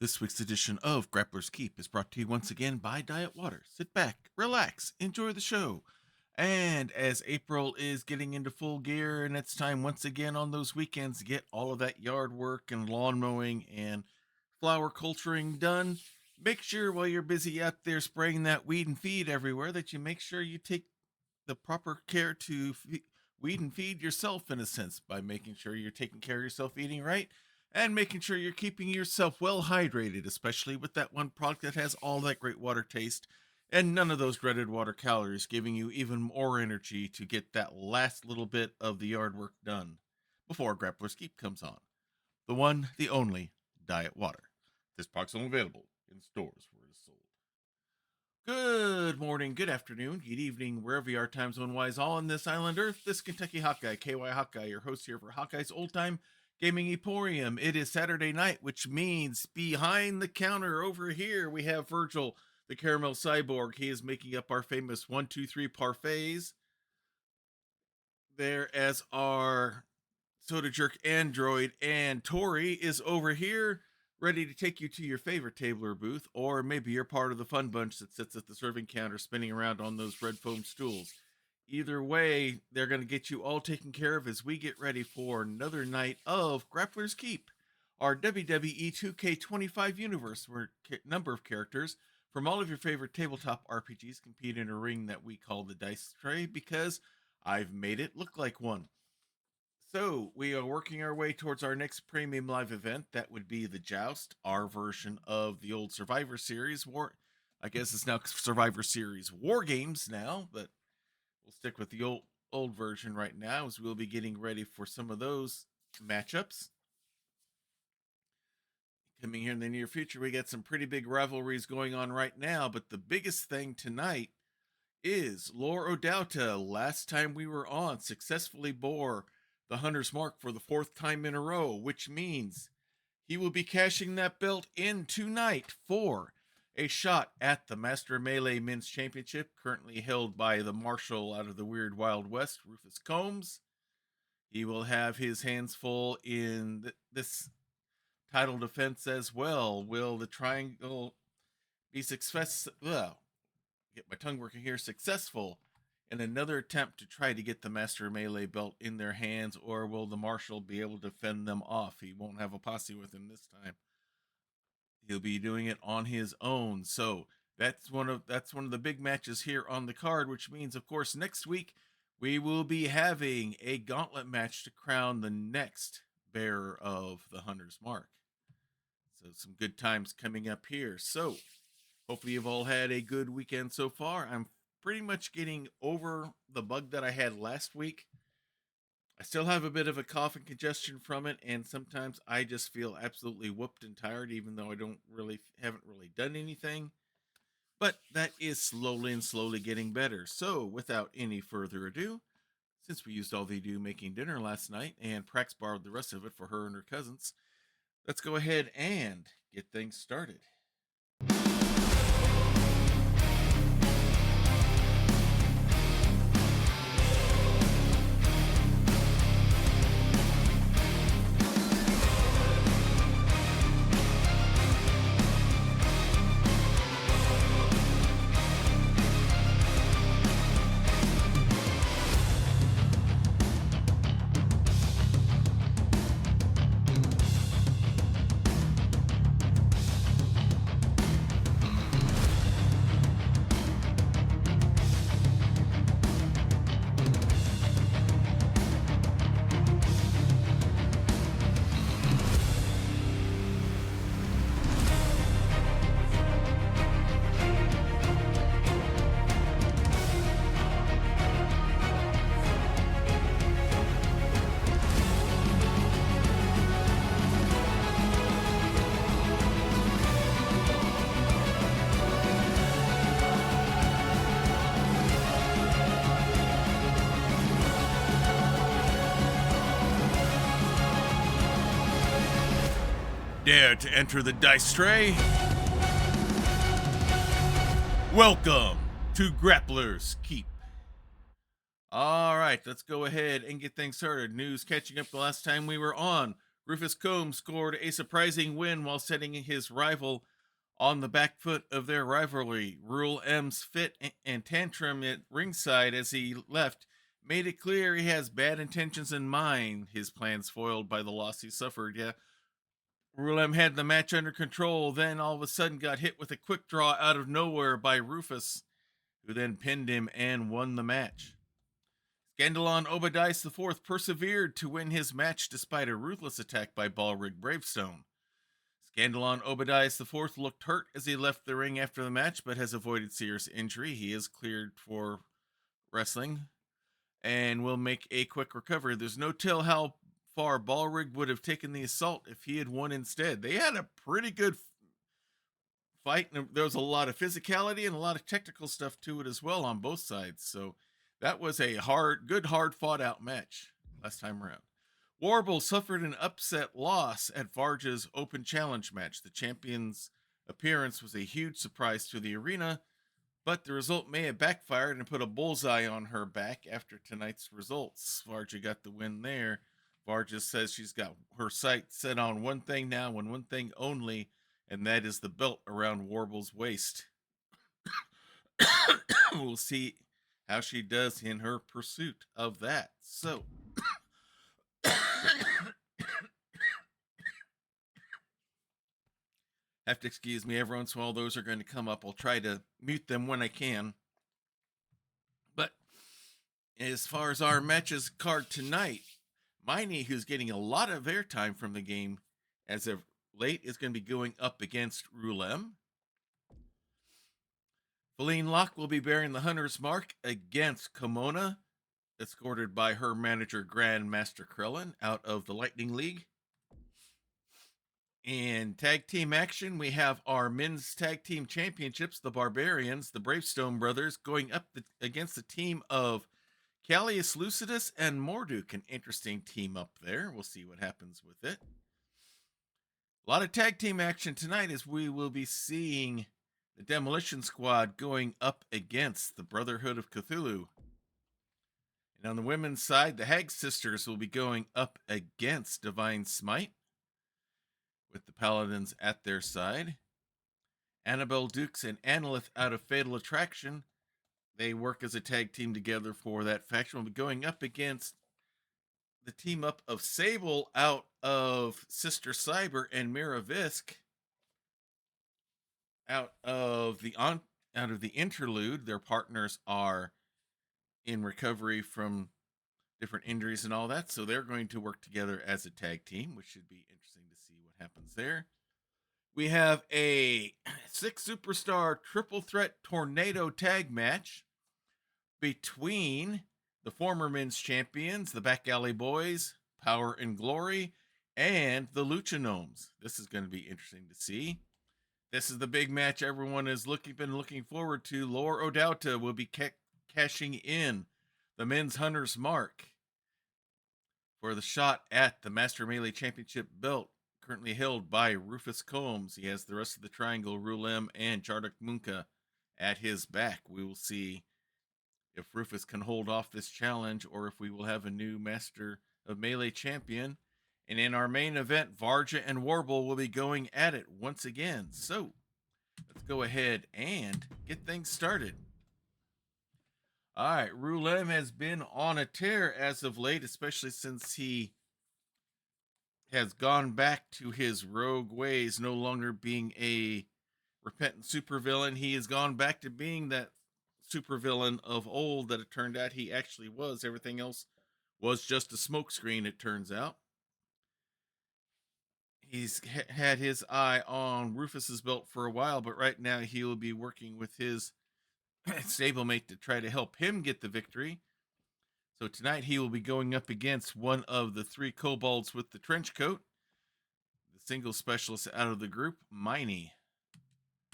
This week's edition of Grappler's Keep is brought to you once again by Diet Water. Sit back, relax, enjoy the show. And as April is getting into full gear and it's time once again on those weekends to get all of that yard work and lawn mowing and flower culturing done, make sure while you're busy out there spraying that weed and feed everywhere that you make sure you take the proper care to weed and feed yourself in a sense by making sure you're taking care of yourself, eating right, and making sure you're keeping yourself well hydrated, especially with that one product that has all that great water taste and none of those dreaded water calories, giving you even more energy to get that last little bit of the yard work done before Grappler's Keep comes on. The one, the only Diet Water. This product's only available in stores where it is sold. Good morning, good afternoon, good evening, wherever you are time zone wise, all on this island Earth. This Kentucky Hawkeye, KY Hawkeye, your host here for Hawkeye's Old Time Gaming Emporium. It is Saturday night, which means behind the counter over here we have Virgil, the Caramel Cyborg. He is making up our famous 1, 2, 3 parfaits. There as our Soda Jerk Android, and Tori is over here ready to take you to your favorite table or booth, or maybe you're part of the fun bunch that sits at the serving counter spinning around on those red foam stools. Either way, they're going to get you all taken care of as we get ready for another night of Grappler's Keep, our WWE 2K25 universe, where a number of characters from all of your favorite tabletop RPGs compete in a ring that we call the Dice Tray because I've made it look like one. So, we are working our way towards our next premium live event. That would be the Joust, our version of the old Survivor Series. I guess it's now Survivor Series War Games now, but we'll stick with the old version right now as we'll be getting ready for some of those matchups. Coming here in the near future, we got some pretty big rivalries going on right now, but the biggest thing tonight is Lore O'Dowta. Last time we were on, successfully bore the Hunter's Mark for the 4th time in a row, which means he will be cashing that belt in tonight for a shot at the Master Melee Men's Championship, currently held by the Marshal out of the Weird Wild West, Rufus Combs. He will have his hands full in this title defense as well. Will the Triangle be successful? Get my tongue working here. Successful in another attempt to try to get the Master Melee belt in their hands, or will the Marshal be able to fend them off? He won't have a posse with him this time. He'll be doing it on his own. So that's one of the big matches here on the card, which means, of course, next week we will be having a gauntlet match to crown the next bearer of the Hunter's Mark. So some good times coming up here. So hopefully you've all had a good weekend so far. I'm pretty much getting over the bug that I had last week. I still have a bit of a cough and congestion from it, and sometimes I just feel absolutely whooped and tired, even though I haven't really done anything. But that is slowly getting better. So without any further ado, since we used all the ado making dinner last night, and Prax borrowed the rest of it for her and her cousins, let's go ahead and get things started. Dare to enter the dice tray? Welcome to Grappler's Keep. All right, let's go ahead and get things started. News catching up the last time we were on. Rufus Combs scored a surprising win while setting his rival on the back foot of their rivalry. Rule M's fit and tantrum at ringside as he left made it clear he has bad intentions in mind, his plans foiled by the loss he suffered. Yeah, Rule M had the match under control, then all of a sudden got hit with a quick draw out of nowhere by Rufus, who then pinned him and won the match. Scandalon Obadiah IV persevered to win his match despite a ruthless attack by Ballrig Bravestone. Scandalon Obadiah IV looked hurt as he left the ring after the match, but has avoided serious injury. He is cleared for wrestling and will make a quick recovery. There's no tell how far Ballrig would have taken the assault if he had won instead. They had a pretty good fight, and there was a lot of physicality and a lot of technical stuff to it as well on both sides. So that was a hard fought out match last time around. Warble suffered an upset loss at Varja's Open Challenge match. The champion's appearance was a huge surprise to the arena, but the result may have backfired and put a bullseye on her back after tonight's results. Varja got the win there. Varja says she's got her sights set on one thing now and one thing only, and that is the belt around Warble's waist. We'll see how she does in her pursuit of that. So, have to excuse me every once in a while. Those are going to come up. I'll try to mute them when I can. But as far as our matches card tonight, Miney, who's getting a lot of airtime from the game as of late, is going to be going up against Rulem. Feline Locke will be bearing the Hunter's Mark against Kimona, escorted by her manager Grandmaster Krillin out of the Lightning League. In tag team action, we have our men's tag team championships, the Barbarians, the Bravestone brothers, going up against the team of Callius Lucidus and Morduk. An interesting team up there. We'll see what happens with it. A lot of tag team action tonight as we will be seeing the Demolition Squad going up against the Brotherhood of Cthulhu. And on the women's side, the Hag Sisters will be going up against Divine Smite, with the Paladins at their side. Annabelle Dukes and Annalith out of Fatal Attraction, they work as a tag team together for that faction. Will be going up against the team up of Sable out of Sister Cyber and Mira Visk out of the interlude. Their partners are in recovery from different injuries and all that, so they're going to work together as a tag team, which should be interesting to see what happens there. We have a 6-superstar triple threat tornado tag match between the former men's champions, the Back Alley Boys, Power and Glory, and the Lucha Gnomes. This is going to be interesting to see. This is the big match everyone has been looking forward to. Lore Odauta will be cashing in the men's Hunter's Mark for the shot at the Master Melee Championship belt, currently held by Rufus Combs. He has the rest of the Triangle, Rulem, and Chardok Munka at his back. We will see if Rufus can hold off this challenge or if we will have a new Master of Melee champion. And in our main event, Varja and Warble will be going at it once again. So, let's go ahead and get things started. All right, Rulem has been on a tear as of late, especially since he has gone back to his rogue ways, no longer being a repentant supervillain. He has gone back to being that supervillain of old that it turned out he actually was. Everything else was just a smokescreen, it turns out. He's had his eye on Rufus's belt for a while, but right now he will be working with his stablemate to try to help him get the victory. So tonight he will be going up against one of the 3 kobolds with the trench coat, the single specialist out of the group, Miney.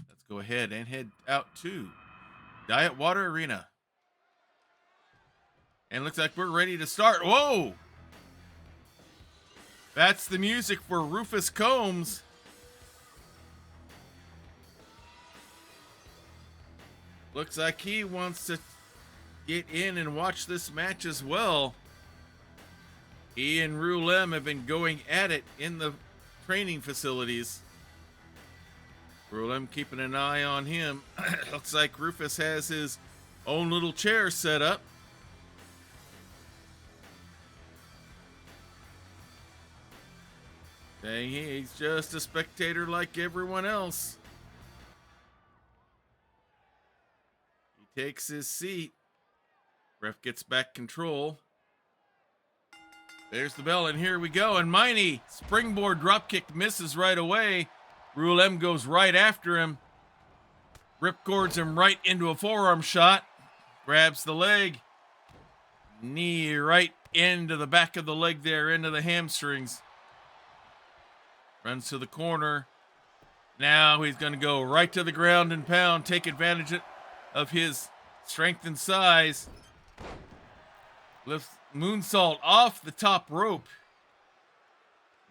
Let's go ahead and head out to Diet Water Arena. And looks like we're ready to start. Whoa! That's the music for Rufus Combs. Looks like he wants to get in and watch this match as well. He and Rulem have been going at it in the training facilities. Rulem keeping an eye on him. Looks like Rufus has his own little chair set up. Saying he's just a spectator like everyone else. He takes his seat. Ref gets back control. There's the bell, and here we go. And Miney, springboard dropkick, misses right away. Rulem goes right after him. Ripcords him right into a forearm shot. Grabs the leg. Knee right into the back of the leg there, into the hamstrings. Runs to the corner. Now he's going to go right to the ground and pound, take advantage of his strength and size. Lifts moonsault off the top rope.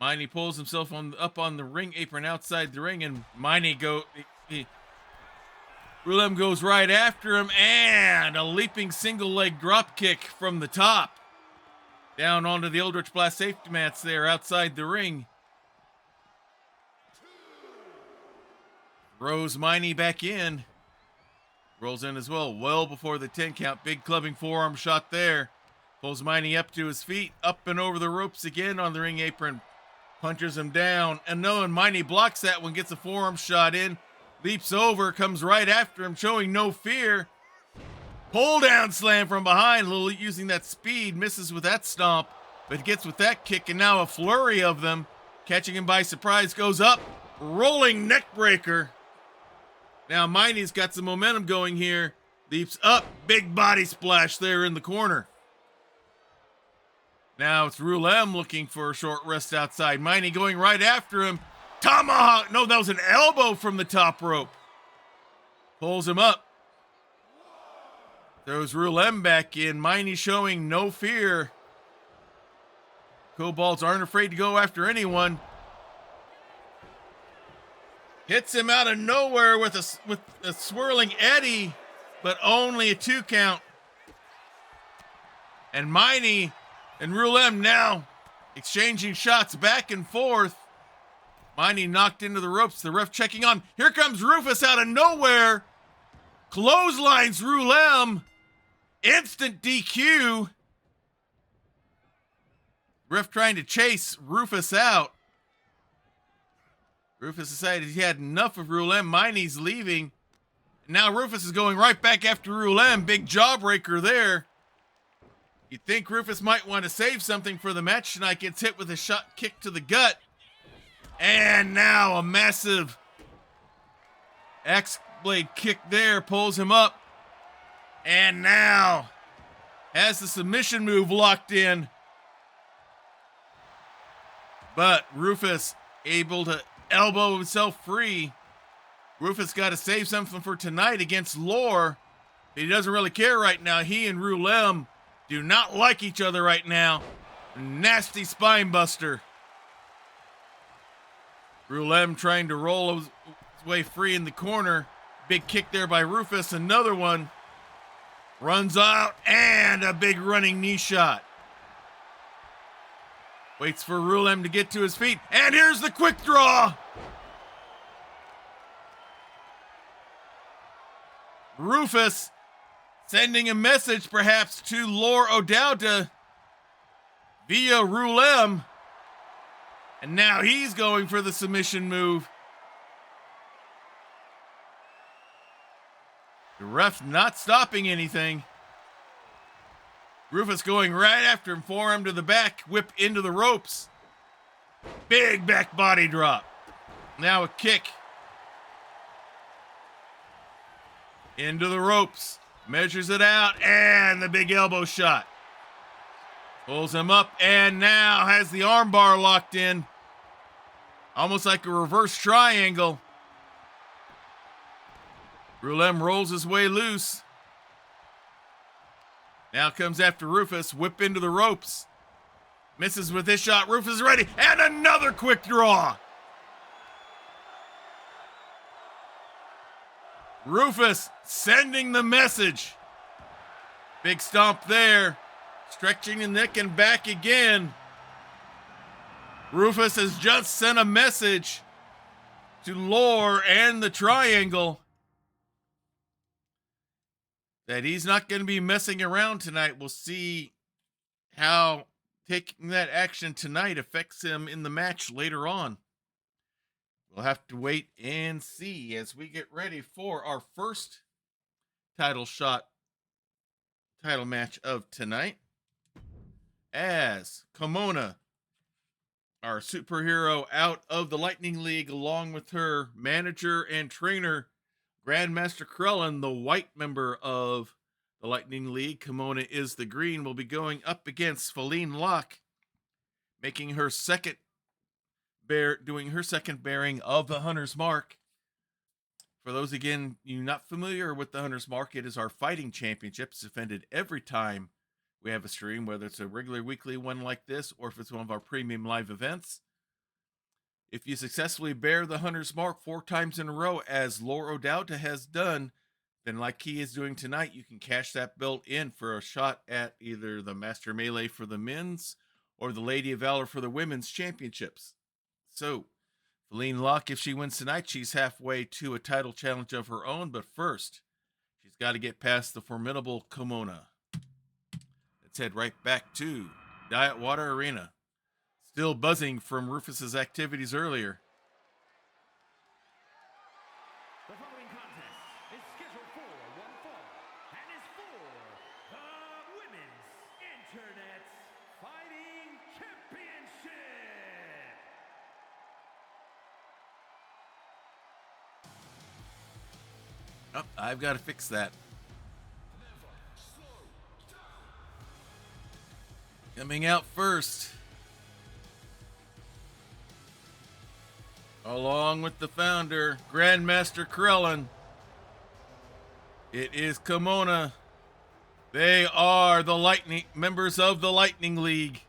Miney pulls himself up on the ring apron outside the ring, and Rulem goes right after him, and a leaping single leg drop kick from the top. Down onto the Eldritch Blast safety mats there outside the ring. Throws Miney back in. Rolls in as well before the 10 count. Big clubbing forearm shot there. Pulls Miney up to his feet, up and over the ropes again on the ring apron. Punches him down. And Miney blocks that one, gets a forearm shot in. Leaps over, comes right after him, showing no fear. Pull down slam from behind, Lily using that speed, misses with that stomp, but gets with that kick, and now a flurry of them. Catching him by surprise, goes up, rolling neck breaker. Now Miney's got some momentum going here. Leaps up, big body splash there in the corner. Now it's Rulem looking for a short rest outside. Miney going right after him. Tomahawk. No, that was an elbow from the top rope. Pulls him up. Throws Rulem back in. Miney showing no fear. Kobolds aren't afraid to go after anyone. Hits him out of nowhere with a swirling eddy, but only a 2 count. And Miney and Rulem now exchanging shots back and forth. Miney knocked into the ropes. The ref checking on. Here comes Rufus out of nowhere. Clotheslines Rulem. Instant DQ. Ref trying to chase Rufus out. Rufus decided he had enough of Rulem. Miney's leaving. Now Rufus is going right back after Rulem. Big jawbreaker there. You'd think Rufus might want to save something for the match tonight. Gets hit with a shot kick to the gut. And now a massive axe blade kick there. Pulls him up. And now has the submission move locked in. But Rufus able to elbow himself free. Rufus got to save something for tonight against Lore. He doesn't really care right now. He and Rulem do not like each other right now. Nasty spine buster. Rulem trying to roll his way free in the corner. Big kick there by Rufus. Another one. Runs out and a big running knee shot. Waits for Rulem to get to his feet. And here's the quick draw. Rufus sending a message perhaps to Lore O'Dowda via Rulem. And now he's going for the submission move. The ref not stopping anything. Rufus going right after him, forearm to the back, whip into the ropes. Big back body drop. Now a kick. Into the ropes. Measures it out, and the big elbow shot. Pulls him up, and now has the armbar locked in. Almost like a reverse triangle. Rulem rolls his way loose. Now comes after Rufus, whip into the ropes. Misses with this shot, Rufus is ready, and another quick draw. Rufus sending the message. Big stomp there. Stretching the neck and back again. Rufus has just sent a message to Lore and the Triangle that he's not going to be messing around tonight. We'll see how taking that action tonight affects him in the match later on. We'll have to wait and see as we get ready for our first title match of tonight. As Kimona, our superhero out of the Lightning League, along with her manager and trainer, Grandmaster Krellin, the white member of the Lightning League. Kimona is the green, will be going up against Feline Locke, making her doing her second bearing of the Hunter's Mark. For those, again, you not familiar with the Hunter's Mark, it is our fighting championship. It's defended every time we have a stream, whether it's a regular weekly one like this or if it's one of our premium live events. If you successfully bear the Hunter's Mark 4 times in a row, as Lore O'Dowda has done, then like he is doing tonight, you can cash that belt in for a shot at either the Master Melee for the men's or the Lady of Valor for the women's championships. So, Feline Locke, if she wins tonight, she's halfway to a title challenge of her own. But first, she's got to get past the formidable Kimona. Let's head right back to Diet Water Arena. Still buzzing from Rufus's activities earlier. The following contest is scheduled for one fall and is for the Women's Internet Fighting Championship. Oh, I've got to fix that. Coming out first, along with the founder, Grandmaster Krellin, it is Kimona. They are the members of the Lightning League.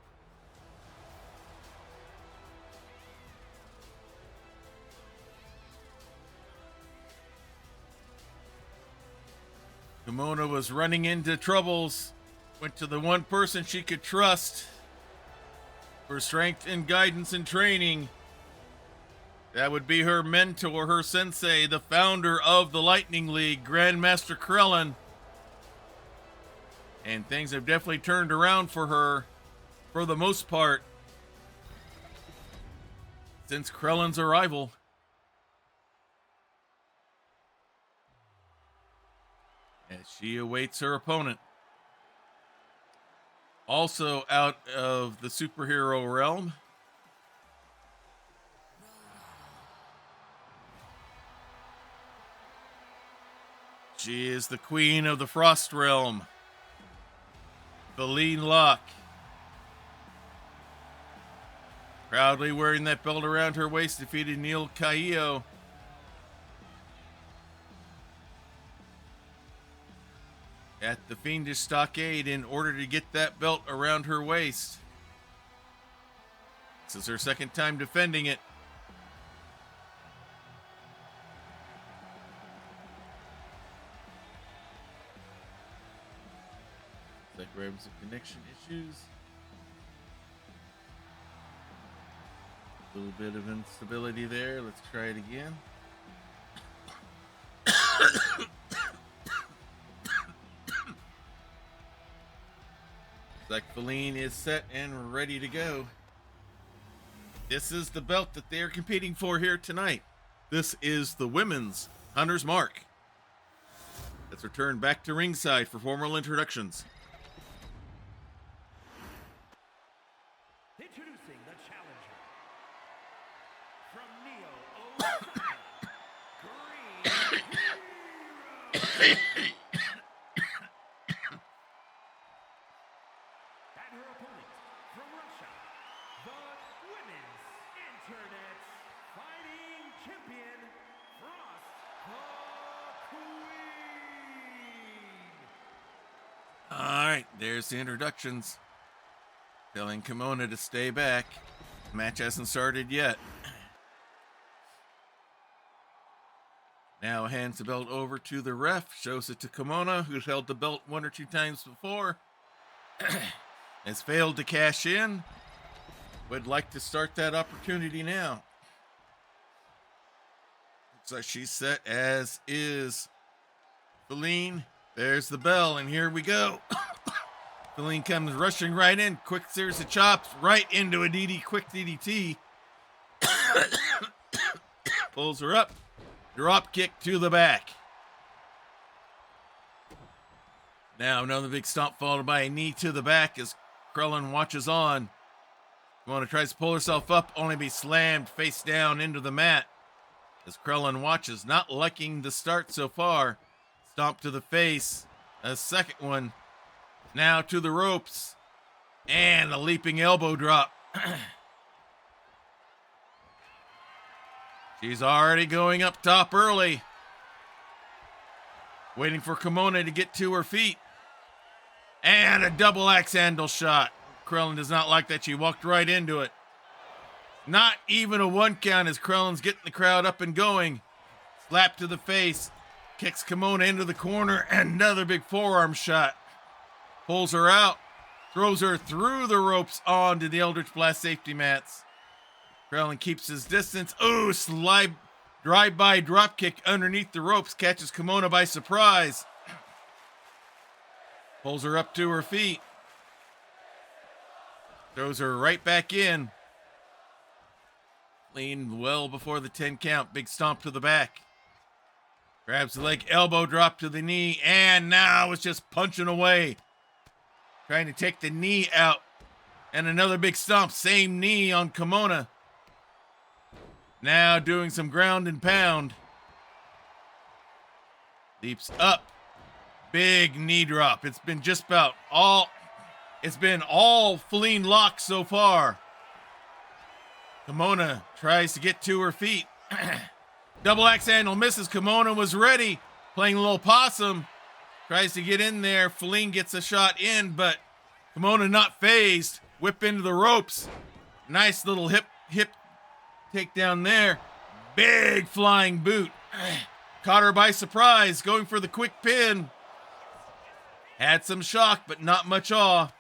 Kimona was running into troubles, went to the one person she could trust for strength and guidance and training. That would be her mentor, her sensei, the founder of the Lightning League, Grandmaster Krellin. And things have definitely turned around for her, for the most part, since Krellin's arrival. As she awaits her opponent. Also out of the superhero realm, she is the queen of the Frost realm, Feline Locke. Proudly wearing that belt around her waist, defeated Neil Caillo. At the Fiendish Stockade in order to get that belt around her waist. This is her second time defending it. Like we're having some connection issues. A little bit of instability there. Let's try it again. Like Feline is set and ready to go. This is the belt that they are competing for here tonight. This is the Women's Hunter's Mark. Let's return back to ringside for formal introductions. Introducing the challenger from Neo Osaka, Green Hero. And her opponent from Russia, the Women's Internet Fighting Champion, Frost the Queen. All right, there's the introductions. Telling Kimona to stay back. Match hasn't started yet. Now hands the belt over to the ref, shows it to Kimona, who's held the belt 1 or 2 times before. Has failed to cash in. would like to start that opportunity now. Looks like she's set, as is Feline. There's the bell, and here we go. Feline comes rushing right in. Quick series of chops right into a quick DDT. Pulls her up. Drop kick to the back. Now another big stomp followed by a knee to the back as Krellin watches on. Kimona tries to pull herself up, only be slammed face down into the mat. As Krellin watches, not liking the start so far. Stomp to the face. A second one. Now to the ropes. And a leaping elbow drop. She's already going up top early. Waiting for Kimona to get to her feet. And a double axe handle shot. Krellin does not like that. She walked right into it. Not even a 1 count as Krellin's getting the crowd up and going. Slap to the face. Kicks Kimona into the corner. Another big forearm shot. Pulls her out. Throws her through the ropes onto the Eldritch Blast safety mats. Krellin keeps his distance. Oh, slide. Drive-by dropkick underneath the ropes. Catches Kimona by surprise. Pulls her up to her feet. Throws her right back in. Lean well before the 10 count. Big stomp to the back. Grabs the leg, elbow drop to the knee, and now it's just punching away. Trying to take the knee out. And another big stomp. Same knee on Kimona. Now doing some ground and pound. Leaps up. Big knee drop. It's been just about all Feline lock so far. Kimona tries to get to her feet. Double axe handle misses. Kimona was ready. Playing a little possum. Tries to get in there. Feline gets a shot in, but Kimona not phased. Whip into the ropes. Nice little hip takedown there. Big flying boot. Caught her by surprise. Going for the quick pin. Had some shock, but not much awe.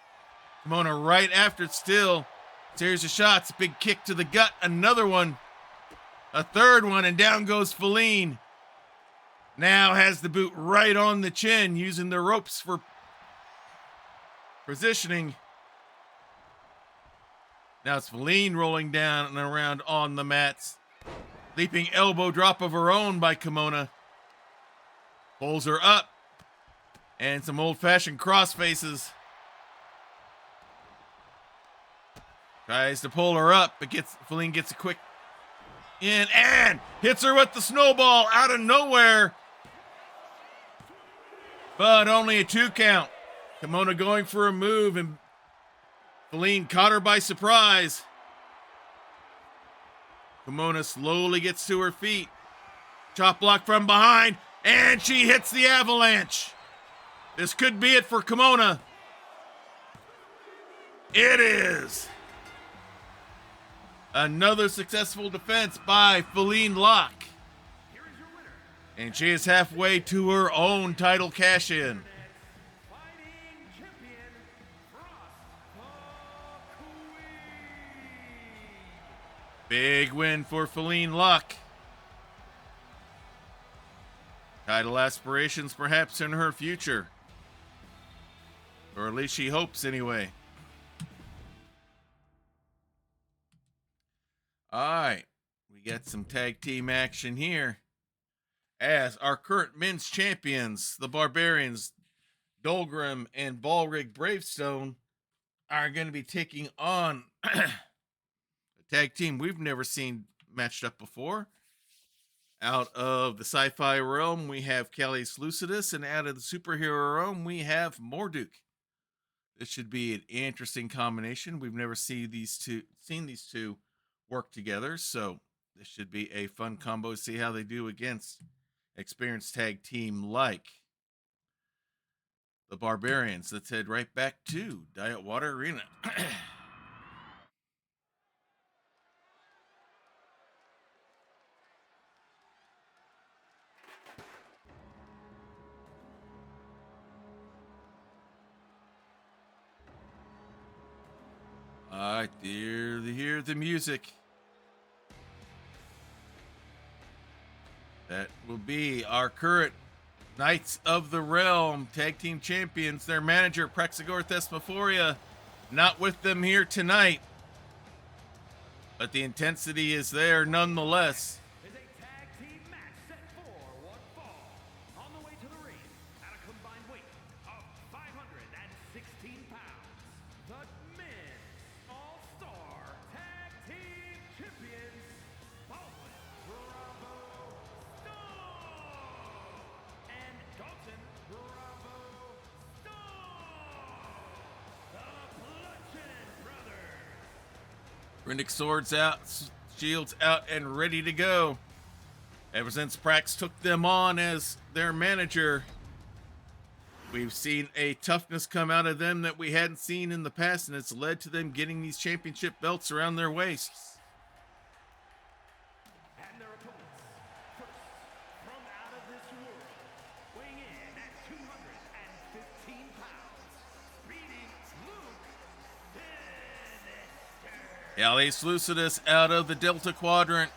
Kimona right after it still. Series of shots. Big kick to the gut. Another one. A third one, and down goes Feline. Now has the boot right on the chin, using the ropes for positioning. Now it's Feline rolling down and around on the mats. Leaping elbow drop of her own by Kimona. Pulls her up. And some old-fashioned cross faces. Tries to pull her up, but Feline gets a quick in and hits her with the snowball out of nowhere. But only a 2 count. Kimona going for a move, and Feline caught her by surprise. Kimona slowly gets to her feet. Chop block from behind, and she hits the avalanche. This could be it for Kimona. It is. Another successful defense by Feline Lock. And she is halfway to her own title cash-in. Big win for Feline Lock. Title aspirations perhaps in her future. Or at least she hopes anyway. All right. We got some tag team action here. As our current men's champions, the Barbarians, Dolgrim and Ballrig Bravestone, are going to be taking on a tag team we've never seen matched up before. Out of the sci-fi realm, we have Callias Lucidus, and out of the superhero realm, we have Morduk. This should be an interesting combination. We've never seen these two work together, so this should be a fun combo to see how they do against experienced tag team like the Barbarians. Let's head right back to Diet Water Arena. All right, hear the music. That will be our current Knights of the Realm Tag Team Champions. Their manager, Praxagor Thesmophoria, not with them here tonight, but the intensity is there nonetheless. Is a tag team match set for one fall. On the way to the ring, at a combined weight of 516 pounds, the Men's All-Star Tag Team Champions, Baldwin Bravo Stone and Dalton Bravo Stone, the Bludgeon Brothers. Rindick swords out, shields out, and ready to go. Ever since Prax took them on as their manager, we've seen a toughness come out of them that we hadn't seen in the past, and it's led to them getting these championship belts around their waists. And their opponents, first, from out of this world, weighing in at 215 pounds, beating Luke Sinister. Callias Lucidus out of the Delta Quadrant,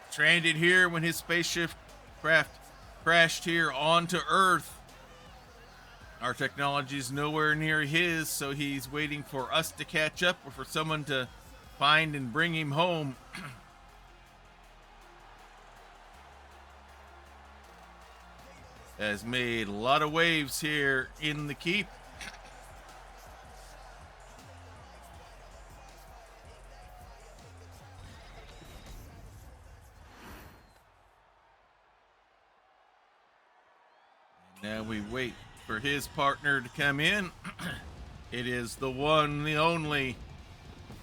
stranded here when his spaceship craft crashed here onto Earth. Our technology is nowhere near his, so he's waiting for us to catch up or for someone to find and bring him home. Has made a lot of waves here in the keep. Now we wait for his partner to come in. It is the one, the only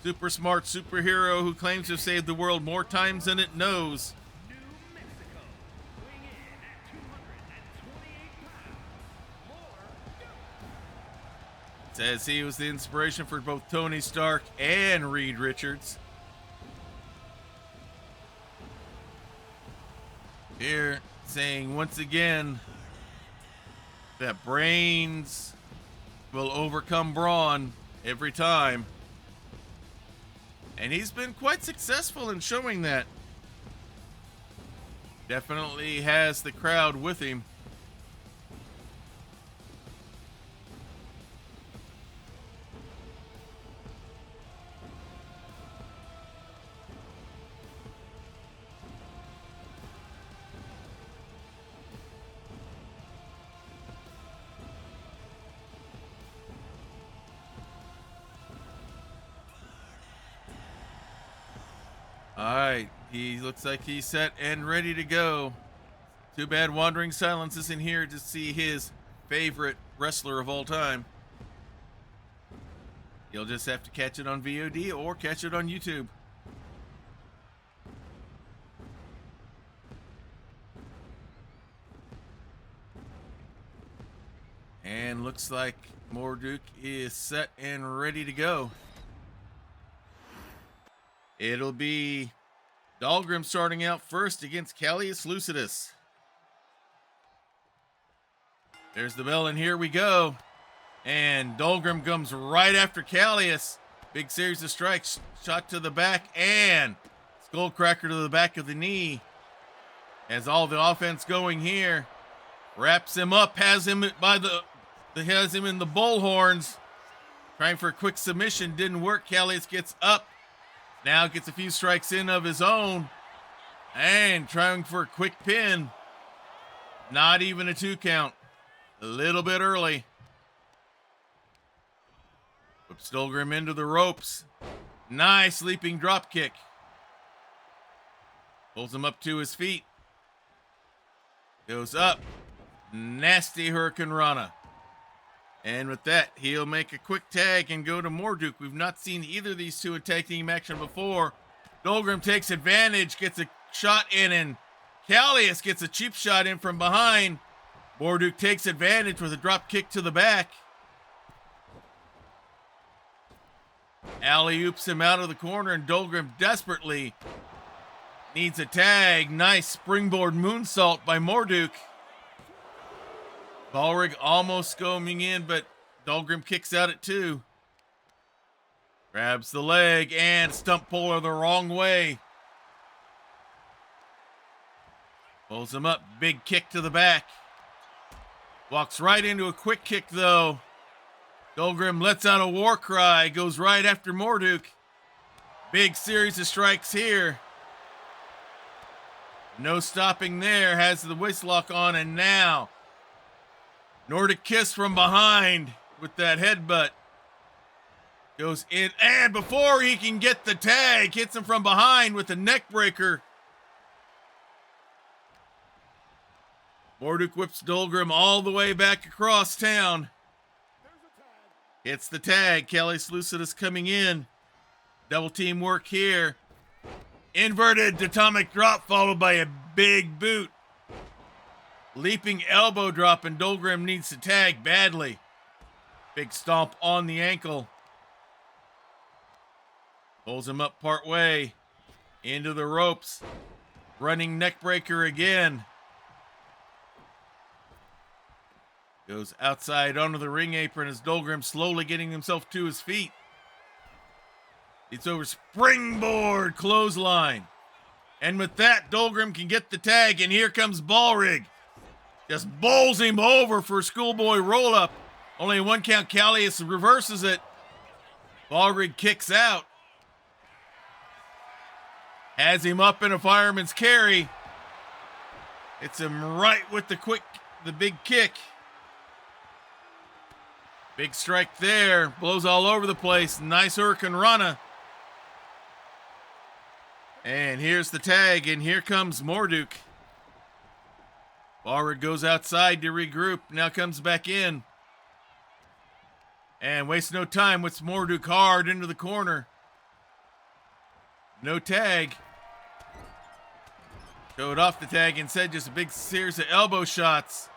super smart superhero who claims to have saved the world more times than it knows. New Mexico, weighing in at 228 pounds. Says he was the inspiration for both Tony Stark and Reed Richards. Here saying once again that brains will overcome brawn every time. And he's been quite successful in showing that. Definitely has the crowd with him. All right, he looks like he's set and ready to go. Too bad Wandering Silence isn't here to see his favorite wrestler of all time. You'll just have to catch it on VOD or catch it on YouTube. And looks like Morduk is set and ready to go. It'll be Dahlgrim starting out first against Callias Lucidus. There's the bell, and here we go. And Dahlgrim comes right after Callias. Big series of strikes. Shot to the back and Skullcracker to the back of the knee. Has all the offense going here. Wraps him up. Has him by has him in the bullhorns. Trying for a quick submission. Didn't work. Callias gets up. Now gets a few strikes in of his own. And trying for a quick pin. Not even a 2 count. A little bit early. Whips Dahlgrim into the ropes. Nice leaping drop kick. Pulls him up to his feet. Goes up. Nasty Hurricane Rana. And with that, he'll make a quick tag and go to Morduk. We've not seen either of these two in tag team action before. Dahlgrim takes advantage, gets a shot in, and Callias gets a cheap shot in from behind. Morduk takes advantage with a drop kick to the back. Alley-oops him out of the corner, and Dahlgrim desperately needs a tag. Nice springboard moonsault by Morduk. Balrig almost going in, but Dahlgrim kicks out at 2. Grabs the leg and stump puller the wrong way. Pulls him up. Big kick to the back. Walks right into a quick kick, though. Dolgrim lets out a war cry. Goes right after Morduk. Big series of strikes here. No stopping there. Has the waist lock on, and now Nordic kiss from behind with that headbutt. Goes in, and before he can get the tag, hits him from behind with a neck breaker. Morduk whips Dolgrim all the way back across town. Hits the tag. Callius Lucidus coming in. Double team work here. Inverted atomic drop followed by a big boot. Leaping elbow drop, and Dolgrim needs to tag badly. Big stomp on the ankle. Pulls him up part way. Into the ropes. Running neck breaker again. Goes outside onto the ring apron as Dolgrim slowly getting himself to his feet. It's over springboard clothesline. And with that, Dolgrim can get the tag, and here comes Ballrig. Just bowls him over for a schoolboy roll-up. Only a 1 count. Callius reverses it. Ballrig kicks out. Has him up in a fireman's carry. Hits him right with the big kick. Big strike there. Blows all over the place. Nice Hurricane Rana. And here's the tag, and here comes Morduk. Ballrig goes outside to regroup. Now comes back in. And wastes no time. Whips Morduk hard into the corner. No tag. Showed off the tag, instead just a big series of elbow shots.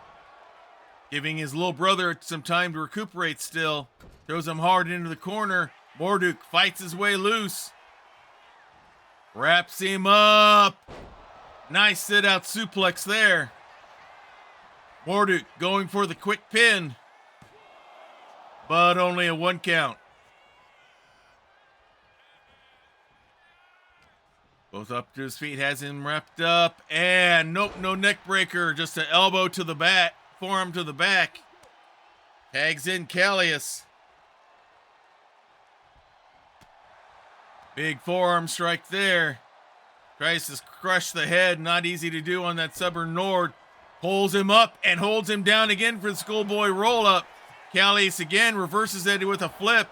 Giving his little brother some time to recuperate still. Throws him hard into the corner. Morduk fights his way loose. Wraps him up. Nice sit-out suplex there. Morduk going for the quick pin. But only a 1 count. Both up to his feet, has him wrapped up. And nope, no neck breaker. Just an elbow to the back. Forearm to the back. Tags in Callius. Big forearm strike there. Tries to crush the head. Not easy to do on that stubborn Nord. Pulls him up and holds him down again for the schoolboy roll-up. Callius again reverses it with a flip.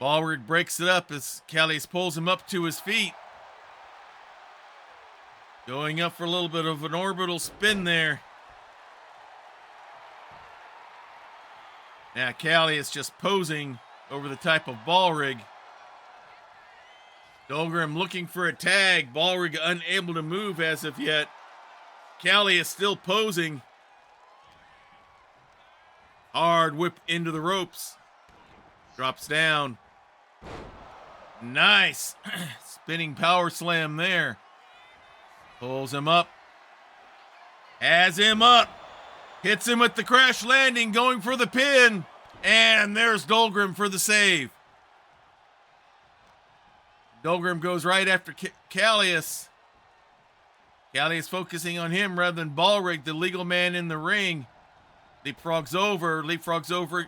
Ballrig breaks it up as Callius pulls him up to his feet. Going up for a little bit of an orbital spin there. Now Callius just posing over the type of Ballrig. Dolgrim looking for a tag. Ballrig unable to move as of yet. Callius still posing. Hard whip into the ropes. Drops down. Nice. Spinning power slam there. Pulls him up. Has him up. Hits him with the crash landing, going for the pin. And there's Dolgrim for the save. Dolgrim goes right after Callius. Callius focusing on him rather than Ballrig, the legal man in the ring. Leapfrogs over.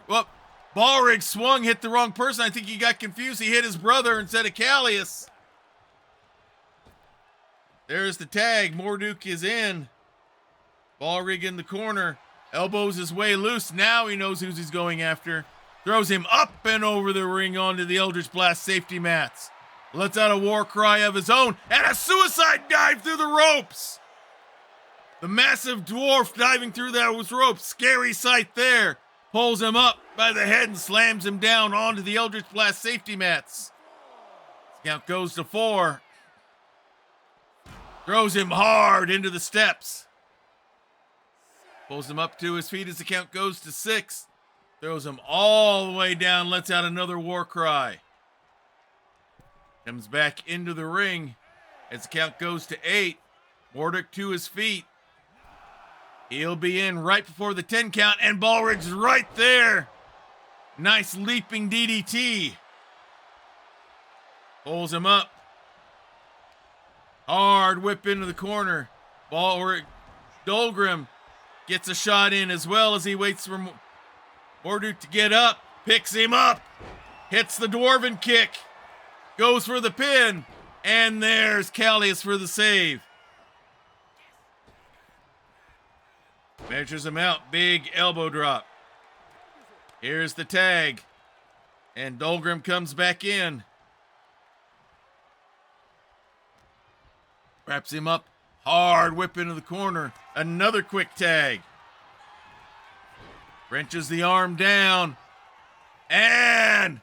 Whoop. Ballrig swung, hit the wrong person. I think he got confused. He hit his brother instead of Callius. There's the tag. Morduk is in. Ballrig in the corner. Elbows his way loose. Now he knows who he's going after. Throws him up and over the ring onto the Eldritch Blast safety mats. Lets out a war cry of his own. And a suicide dive through the ropes. The massive dwarf diving through those ropes. Scary sight there. Pulls him up by the head and slams him down onto the Eldritch Blast safety mats. Count goes to 4. Throws him hard into the steps. Pulls him up to his feet as the count goes to 6. Throws him all the way down, lets out another war cry. Comes back into the ring as the count goes to 8. Morduk to his feet. He'll be in right before the 10 count, and Ballrig's right there. Nice leaping DDT. Pulls him up. Hard whip into the corner. Ball where Dolgrim gets a shot in as well as he waits for Morduk to get up. Picks him up. Hits the Dwarven kick. Goes for the pin. And there's Callius for the save. Measures him out. Big elbow drop. Here's the tag. And Dolgrim comes back in. Wraps him up. Hard whip into the corner. Another quick tag. Wrenches the arm down. And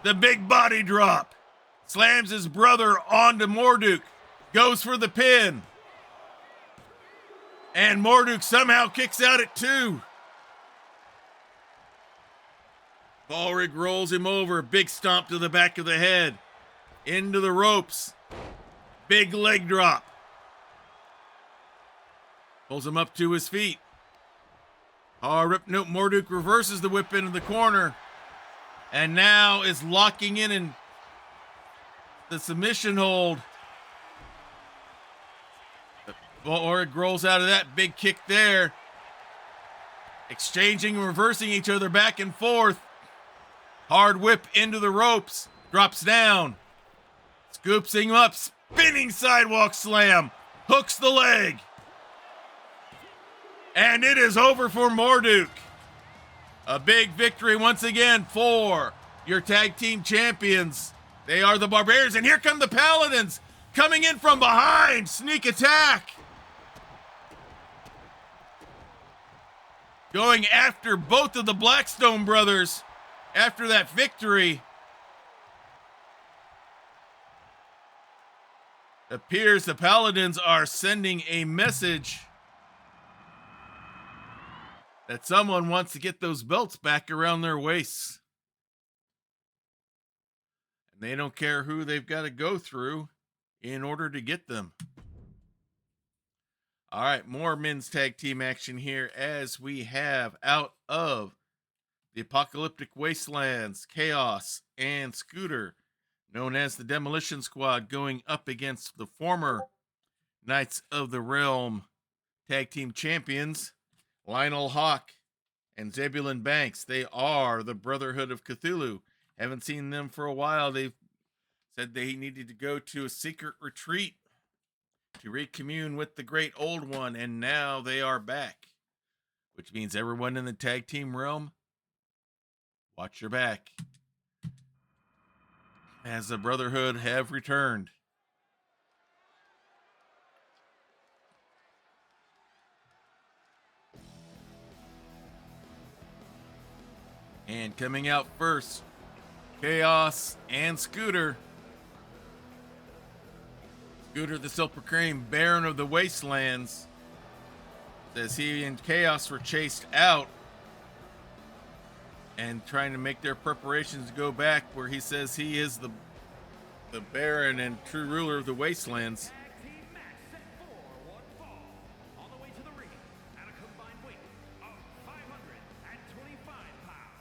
the big body drop. Slams his brother onto Morduk. Goes for the pin. And Morduk somehow kicks out at 2. Balrig rolls him over. Big stomp to the back of the head. Into the ropes. Big leg drop. Pulls him up to his feet. Morduk reverses the whip into the corner. And now is locking in the submission hold. Balrig rolls out of that. Big kick there. Exchanging and reversing each other back and forth. Hard whip into the ropes. Drops down. Scoops him up. Spinning sidewalk slam. Hooks the leg. And it is over for Morduk. A big victory once again for your tag team champions. They are the Barbarians. And here come the Paladins coming in from behind. Sneak attack. Going after both of the Blackstone brothers after that victory. Appears the Paladins are sending a message that someone wants to get those belts back around their waists. And they don't care who they've got to go through in order to get them. All right, more men's tag team action here as we have out of the Apocalyptic Wastelands, Chaos and Scooter, known as the Demolition Squad, going up against the former Knights of the Realm tag team champions, Lionel Hawk and Zebulon Banks. They are the Brotherhood of Cthulhu. Haven't seen them for a while. They've said they needed to go to a secret retreat to recommune with the Great Old One, and now they are back, which means everyone in the tag team realm, watch your back, as the Brotherhood have returned. And coming out first, Chaos and Scooter. Scooter, the self-proclaimed Baron of the Wastelands, says he and Chaos were chased out and trying to make their preparations to go back, where he says he is the Baron and true ruler of the Wastelands. Tag team match set for one fall. On the way to the ring at a combined weight of 525 pounds.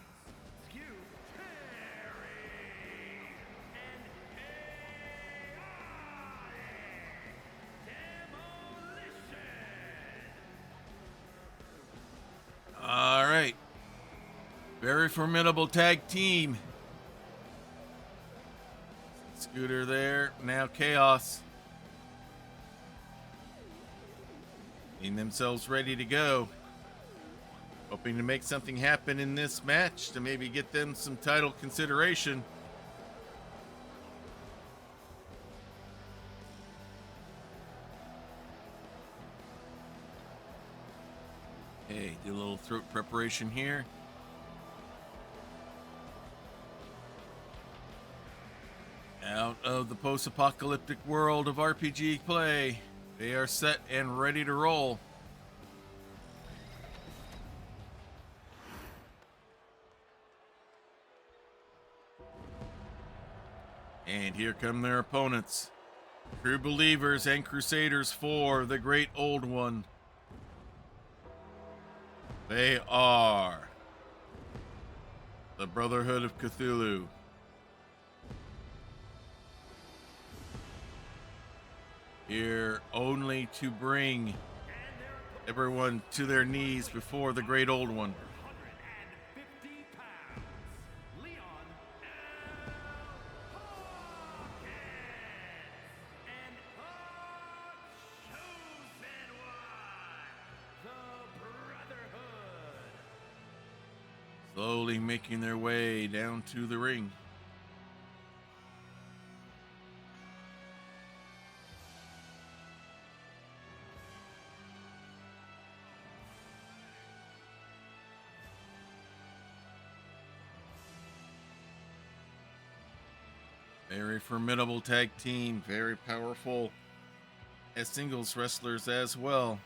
Skew Terry and Demolition. All right. Very formidable tag team. Scooter there. Now Chaos. Getting themselves ready to go. Hoping to make something happen in this match to maybe get them some title consideration. Okay, do a little throat preparation here. Out of the post-apocalyptic world of RPG play, they are set and ready to roll. And here come their opponents. True believers and crusaders for the Great Old One. They are The Brotherhood of Cthulhu. Here only to bring everyone to their knees before the great old one. 150 pounds, Leon and our chosen one, the Brotherhood. Slowly making their way down to the ring. Very formidable tag team, very powerful as singles wrestlers as well.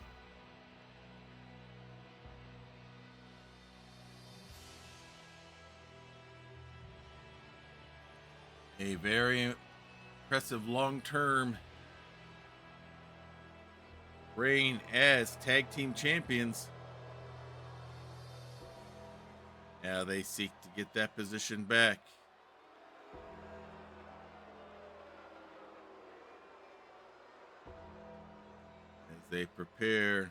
A very impressive long-term reign as tag team champions. Now they seek to get that position back. As they prepare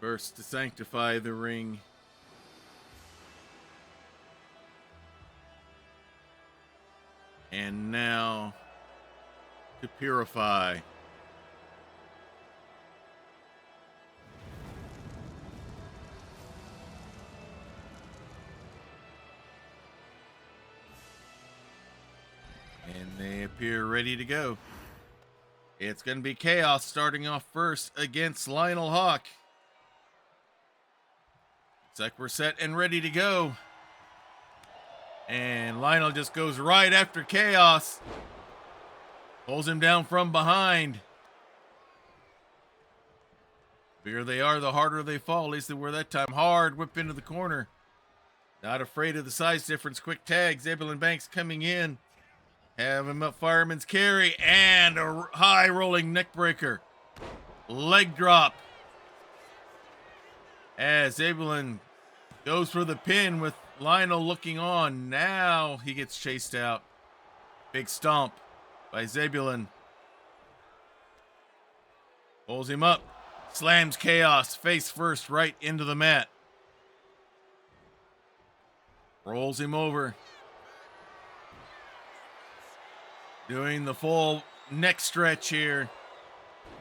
first to sanctify the ring. And now to purify. And they appear ready to go. It's going to be Chaos starting off first against Lionel Hawk. Looks like we're set and ready to go. And Lionel just goes right after Chaos. Pulls him down from behind. The bigger they are, the harder they fall. At least they were that time. Hard whip into the corner. Not afraid of the size difference. Quick tag. Zebulon Banks coming in. Have him up, fireman's carry, and a high rolling neck breaker. Leg drop. As Zebulon goes for the pin with Lionel looking on. Now he gets chased out. Big stomp by Zebulon. Pulls him up. Slams Chaos face first right into the mat. Rolls him over. Doing the full neck stretch here.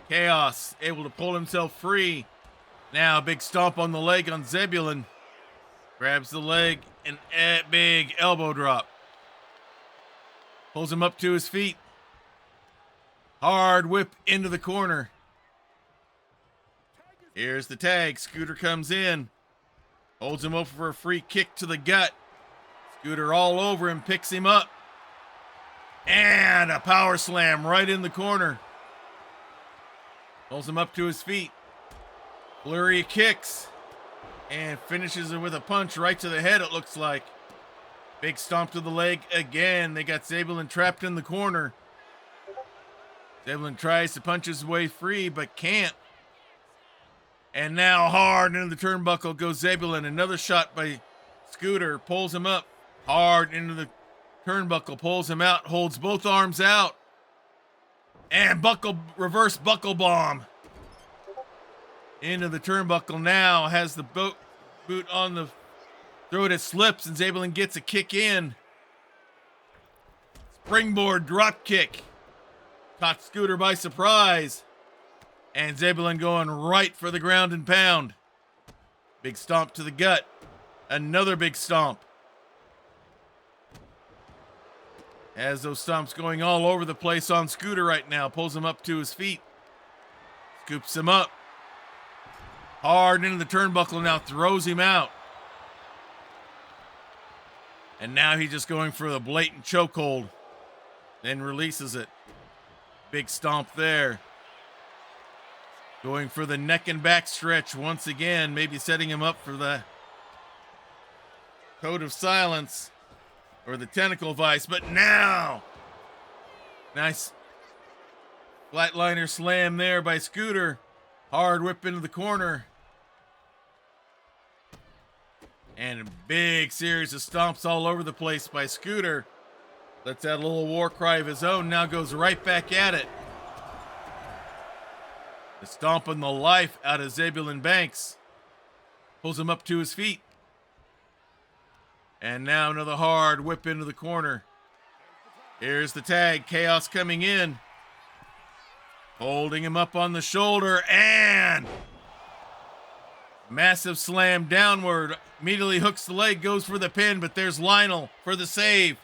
Chaos able to pull himself free. Now big stomp on the leg on Zebulon. Grabs the leg and a big elbow drop. Pulls him up to his feet. Hard whip into the corner. Here's the tag. Scooter comes in. Holds him up for a free kick to the gut. Scooter all over him, picks him up. And a power slam right in the corner. Pulls him up to his feet. Flurry of kicks. And finishes it with a punch right to the head, it looks like. Big stomp to the leg again. They got Zebulon trapped in the corner. Zebulon tries to punch his way free, but can't. And now hard into the turnbuckle goes Zebulon. Another shot by Scooter. Pulls him up. Hard into the turnbuckle, pulls him out, holds both arms out, and reverse buckle bomb into the turnbuckle. Now has the boot on the throat. It slips, and Zebulon gets a kick in. Springboard drop kick caught Scooter by surprise, and Zebulon going right for the ground and pound. Big stomp to the gut. Another big stomp. Has those stomps going all over the place on Scooter right now. Pulls him up to his feet. Scoops him up. Hard into the turnbuckle now. Throws him out. And now he's just going for the blatant chokehold. Then releases it. Big stomp there. Going for the neck and back stretch once again. Maybe setting him up for the code of silence. Or the tentacle vice, but now, nice flatliner slam there by Scooter. Hard whip into the corner. And a big series of stomps all over the place by Scooter. Lets out a little war cry of his own, now goes right back at it. Stomping the life out of Zebulon Banks. Pulls him up to his feet. And now another hard whip into the corner. Here's the tag. Chaos coming in. Holding him up on the shoulder. And massive slam downward. Immediately hooks the leg. Goes for the pin. But there's Lionel for the save.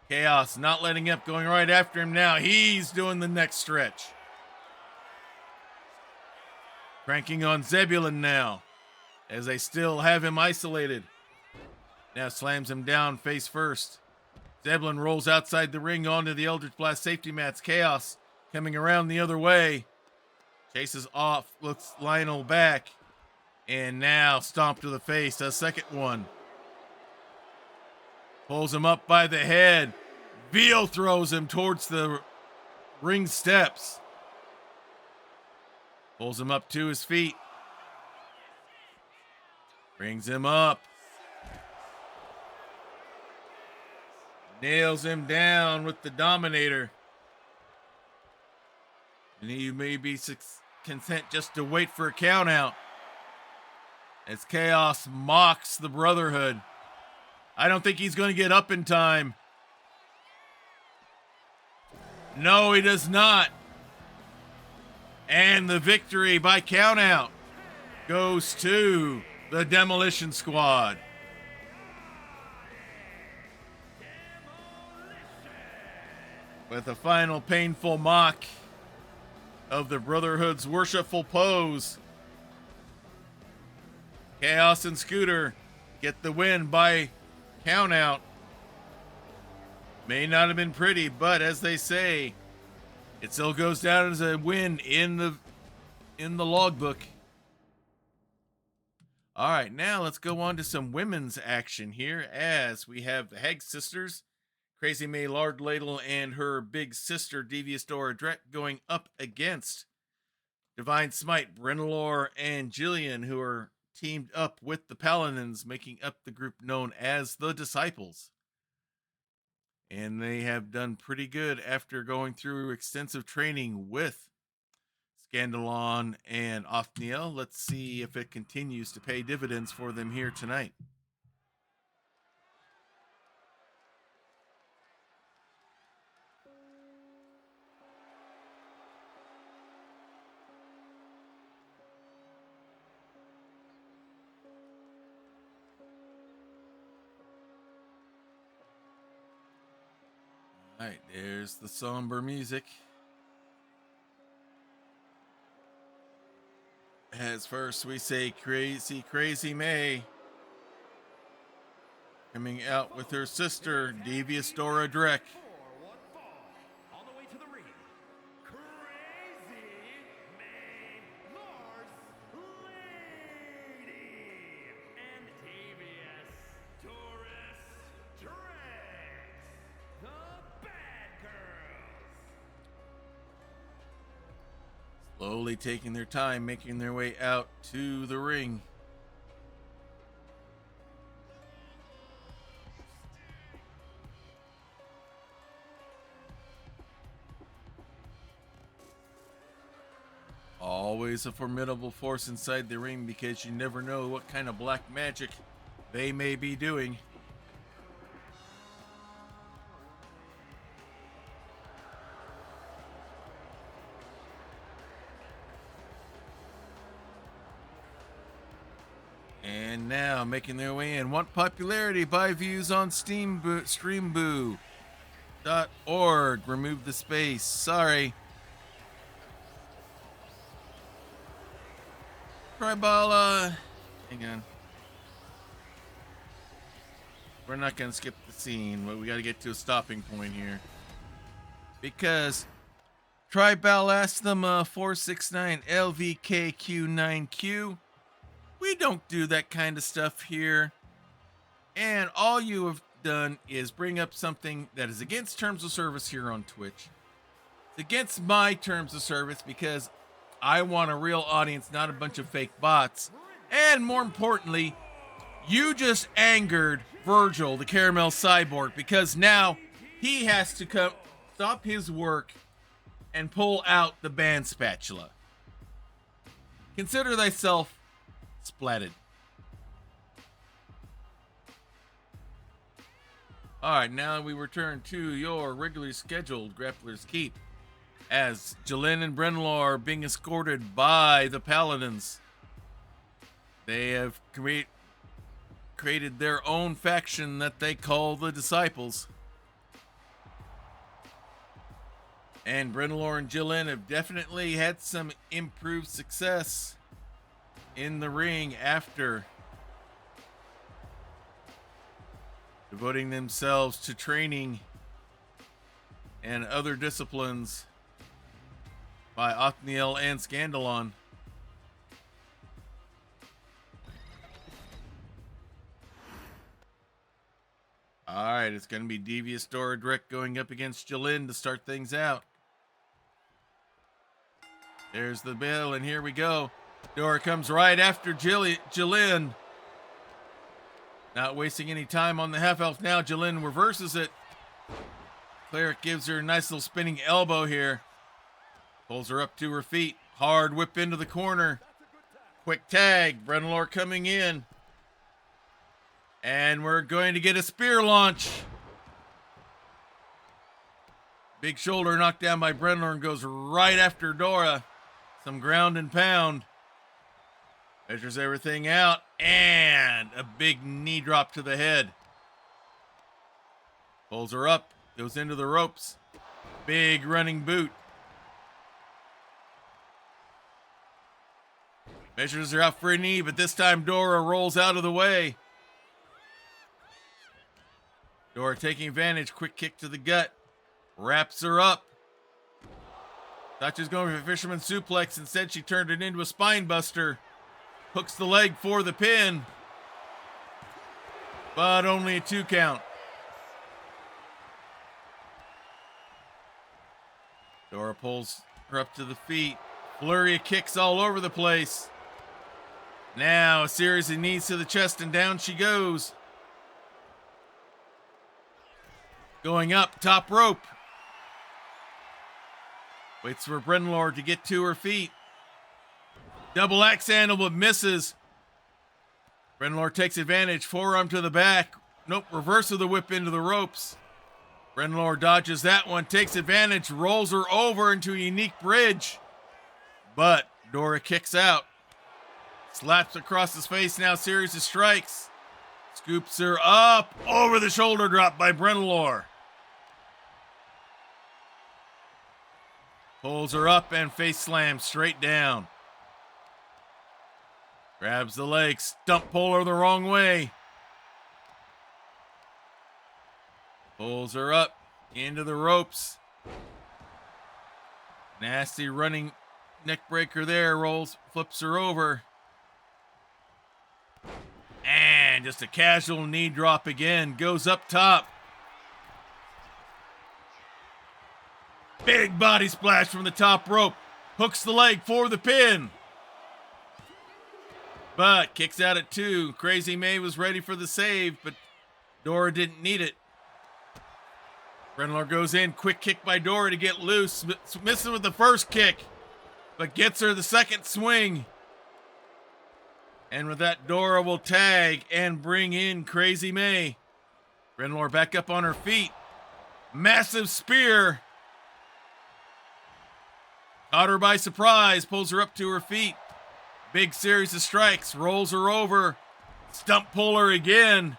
Chaos not letting up. Going right after him now. He's doing the next stretch. Cranking on Zebulon now, as they still have him isolated. Now slams him down face first. Zebulon rolls outside the ring onto the Eldritch Blast safety mats. Chaos coming around the other way. Chases off, looks Lionel back. And now stomp to the face, a second one. Pulls him up by the head. Veal throws him towards the ring steps. Pulls him up to his feet. Brings him up. Nails him down with the Dominator. And he may be content just to wait for a count out. As Chaos mocks the Brotherhood. I don't think he's going to get up in time. No, he does not. And the victory by countout goes to the Demolition Squad. With a final painful mock of the Brotherhood's worshipful pose. Chaos and Scooter get the win by countout. May not have been pretty, but as they say, it still goes down as a win in the logbook. All right, now let's go on to some women's action here, as we have the Hag sisters, Crazy May Lard Ladle and her big sister Devious Dora Drek going up against Divine Smite, Brennalore, and Jillian, who are teamed up with the Paladins, making up the group known as the Disciples. And they have done pretty good after going through extensive training with Scandalon and Othniel. Let's see if it continues to pay dividends for them here tonight. All right, there's the somber music. As first we say Crazy May coming out with her sister, Devious Dora Drek. On the way to the ring, Crazy May Lars Lady and Devious Doris Drex, the Bad Girls. Slowly taking their time, making their way out to the ring. Always a formidable force inside the ring, because you never know what kind of black magic they may be doing. And now making their way in. Want popularity? Buy views on streamboo.org. Remove the space. Sorry. Tribala. Hang on. We're not going to skip the scene, but we got to get to a stopping point here. Because Tribal asked them 469 LVKQ9Q. We don't do that kind of stuff here. And all you have done is bring up something that is against terms of service here on Twitch. It's against my terms of service, because I want a real audience, not a bunch of fake bots. And more importantly, you just angered Virgil, the caramel cyborg, because now he has to come stop his work and pull out the band spatula. Consider thyself splatted. Alright, now we return to your regularly scheduled Grappler's Keep, as Jalen and Brenlaw are being escorted by the Paladins. They have created their own faction that they call the Disciples. And Brenlaw and Jalen have definitely had some improved success in the ring after devoting themselves to training and other disciplines by Othniel and Scandalon. Alright, it's going to be Devious Dora Direct going up against Jalen to start things out. There's the bell, and here we go. Dora comes right after Jalen. Not wasting any time on the half-elf now. Jalen reverses it. Cleric gives her a nice little spinning elbow here. Pulls her up to her feet. Hard whip into the corner. Quick tag. Brenlaw coming in. And we're going to get a spear launch. Big shoulder knocked down by Brenlaw and goes right after Dora. Some ground and pound. Measures everything out. And a big knee drop to the head. Pulls her up. Goes into the ropes. Big running boot. Measures her out for a knee, but this time Dora rolls out of the way. Dora taking advantage. Quick kick to the gut. Wraps her up. Thought she was going for a fisherman suplex. Instead, she turned it into a spine buster. Hooks the leg for the pin. But only a 2 count. Dora pulls her up to the feet. Flurry of kicks all over the place. Now a series of knees to the chest and down she goes. Going up, top rope. Waits for Brenlaw to get to her feet. Double axe handle, but misses. Brenlaw takes advantage, forearm to the back. Nope, reverse of the whip into the ropes. Brenlaw dodges that one, takes advantage, rolls her over into a unique bridge. But Dora kicks out. Slaps across his face, now series of strikes. Scoops her up, over the shoulder drop by Brenlaw. Pulls her up and face slams straight down. Grabs the leg, stump pull her the wrong way. Pulls her up into the ropes. Nasty running neck breaker there, flips her over. And just a casual knee drop again, goes up top. Big body splash from the top rope. Hooks the leg for the pin. But kicks out at 2. Crazy May was ready for the save, but Dora didn't need it. Brenlaw goes in. Quick kick by Dora to get loose. Missing with the first kick, but gets her the second swing. And with that, Dora will tag and bring in Crazy May. Brenlaw back up on her feet. Massive spear. Caught her by surprise, pulls her up to her feet. Big series of strikes, rolls her over. Stump pull her again.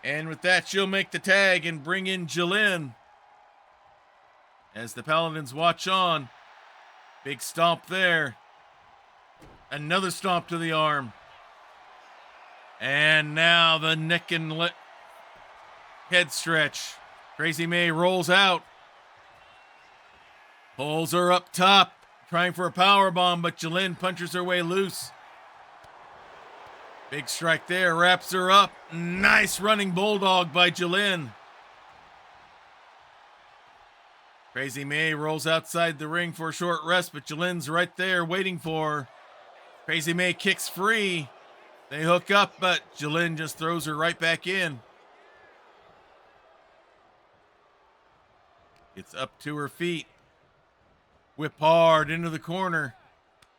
And with that, she'll make the tag and bring in Jalen. As the Paladins watch on. Big stomp there. Another stomp to the arm. And now the neck and head stretch. Crazy May rolls out. Pulls her up top, trying for a power bomb, but Jalen punches her way loose. Big strike there, wraps her up. Nice running bulldog by Jalen. Crazy May rolls outside the ring for a short rest, but Jalen's right there waiting for her. Crazy May kicks free. They hook up, but Jalen just throws her right back in. Gets up to her feet. Whip hard into the corner.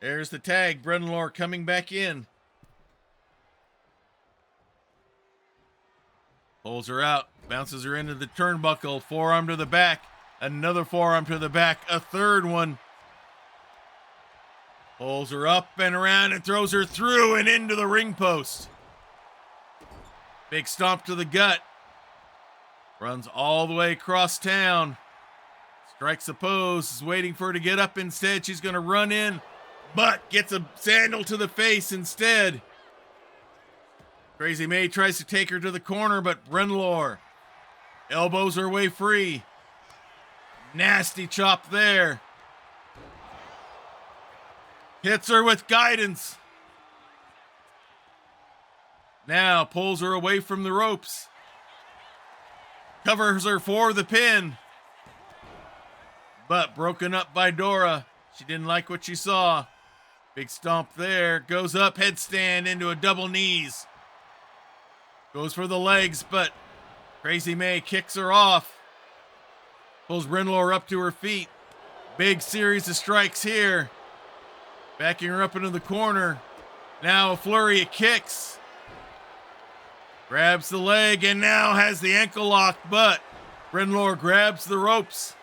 There's the tag. Brennan coming back in. Pulls her out. Bounces her into the turnbuckle. Forearm to the back. Another forearm to the back. A third one. Pulls her up and around and throws her through and into the ring post. Big stomp to the gut. Runs all the way across town. Strikes a pose. Is waiting for her to get up instead. She's going to run in, but gets a sandal to the face instead. Crazy May tries to take her to the corner, but Brenlor elbows her way free. Nasty chop there. Hits her with guidance. Now pulls her away from the ropes. Covers her for the pin. But broken up by Dora. She didn't like what she saw. Big stomp there. Goes up, headstand into a double knees. Goes for the legs, but Crazy May kicks her off. Pulls Brenlor up to her feet. Big series of strikes here. Backing her up into the corner. Now a flurry of kicks. Grabs the leg and now has the ankle lock, but Brenlor grabs the ropes.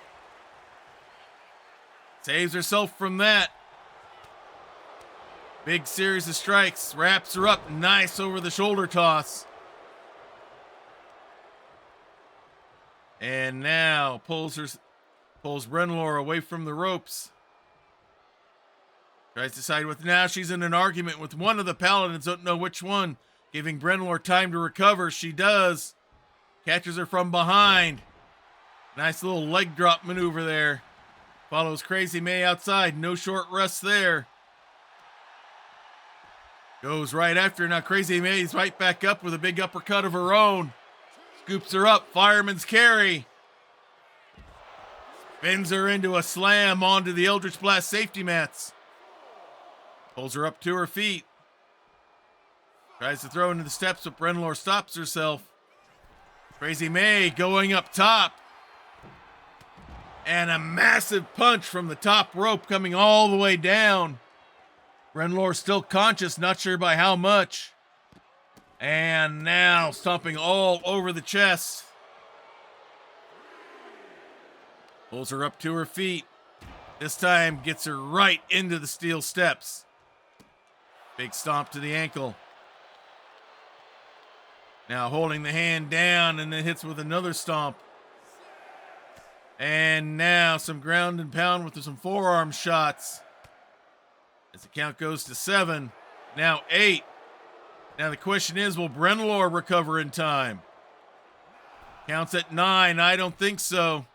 Saves herself from that. Big series of strikes. Wraps her up nice over the shoulder toss. And now pulls Brenlor away from the ropes. Tries to side with, now she's in an argument with one of the Paladins, don't know which one. Giving Brenlor time to recover, she does. Catches her from behind. Nice little leg drop maneuver there. Follows Crazy May outside, no short rest there. Goes right after, now Crazy May's right back up with a big uppercut of her own. Scoops her up, fireman's carry. Spins her into a slam onto the Eldritch Blast safety mats. Pulls her up to her feet. Tries to throw into the steps, but Brenlor stops herself. Crazy May going up top. And a massive punch from the top rope coming all the way down. Brenlor still conscious, not sure by how much. And now stomping all over the chest. Pulls her up to her feet. This time gets her right into the steel steps. Big stomp to the ankle. Now holding the hand down and then hits with another stomp. And now some ground and pound with some forearm shots. As the count goes to 7. Now 8. Now the question is, will Brenlor recover in time? Counts at 9. I don't think so.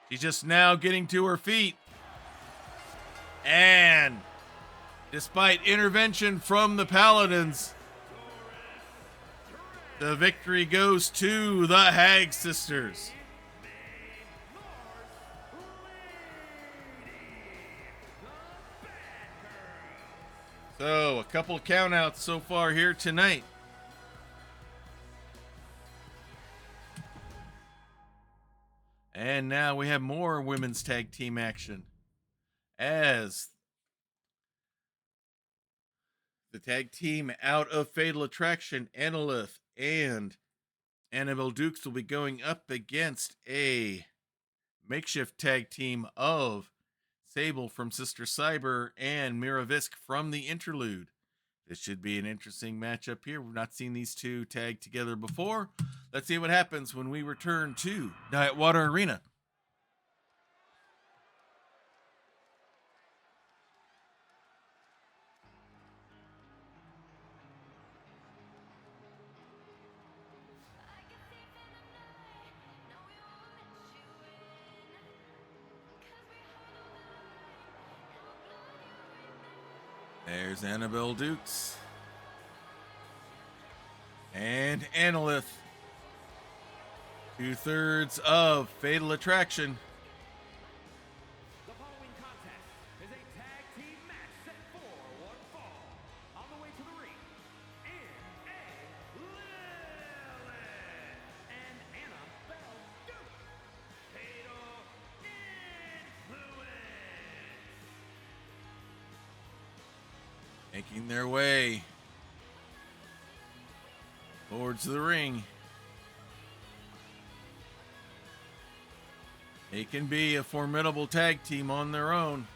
She's just now getting to her feet. And despite intervention from the Paladins, the victory goes to the Hag Sisters. So, a couple of countouts so far here tonight. And now we have more women's tag team action. As the tag team out of Fatal Attraction, Annalith and Annabelle Dukes, will be going up against a makeshift tag team of Sable from Sister Cyber and Mira Visk from the Interlude. This should be an interesting matchup here. We've not seen these two tag together before. Let's see what happens when we return to Diet Water Arena. There's Annabelle Dukes and Annalith, 2/3 of Fatal Attraction. The following contest is a tag team match set for making their way towards the ring. They can be a formidable tag team on their own.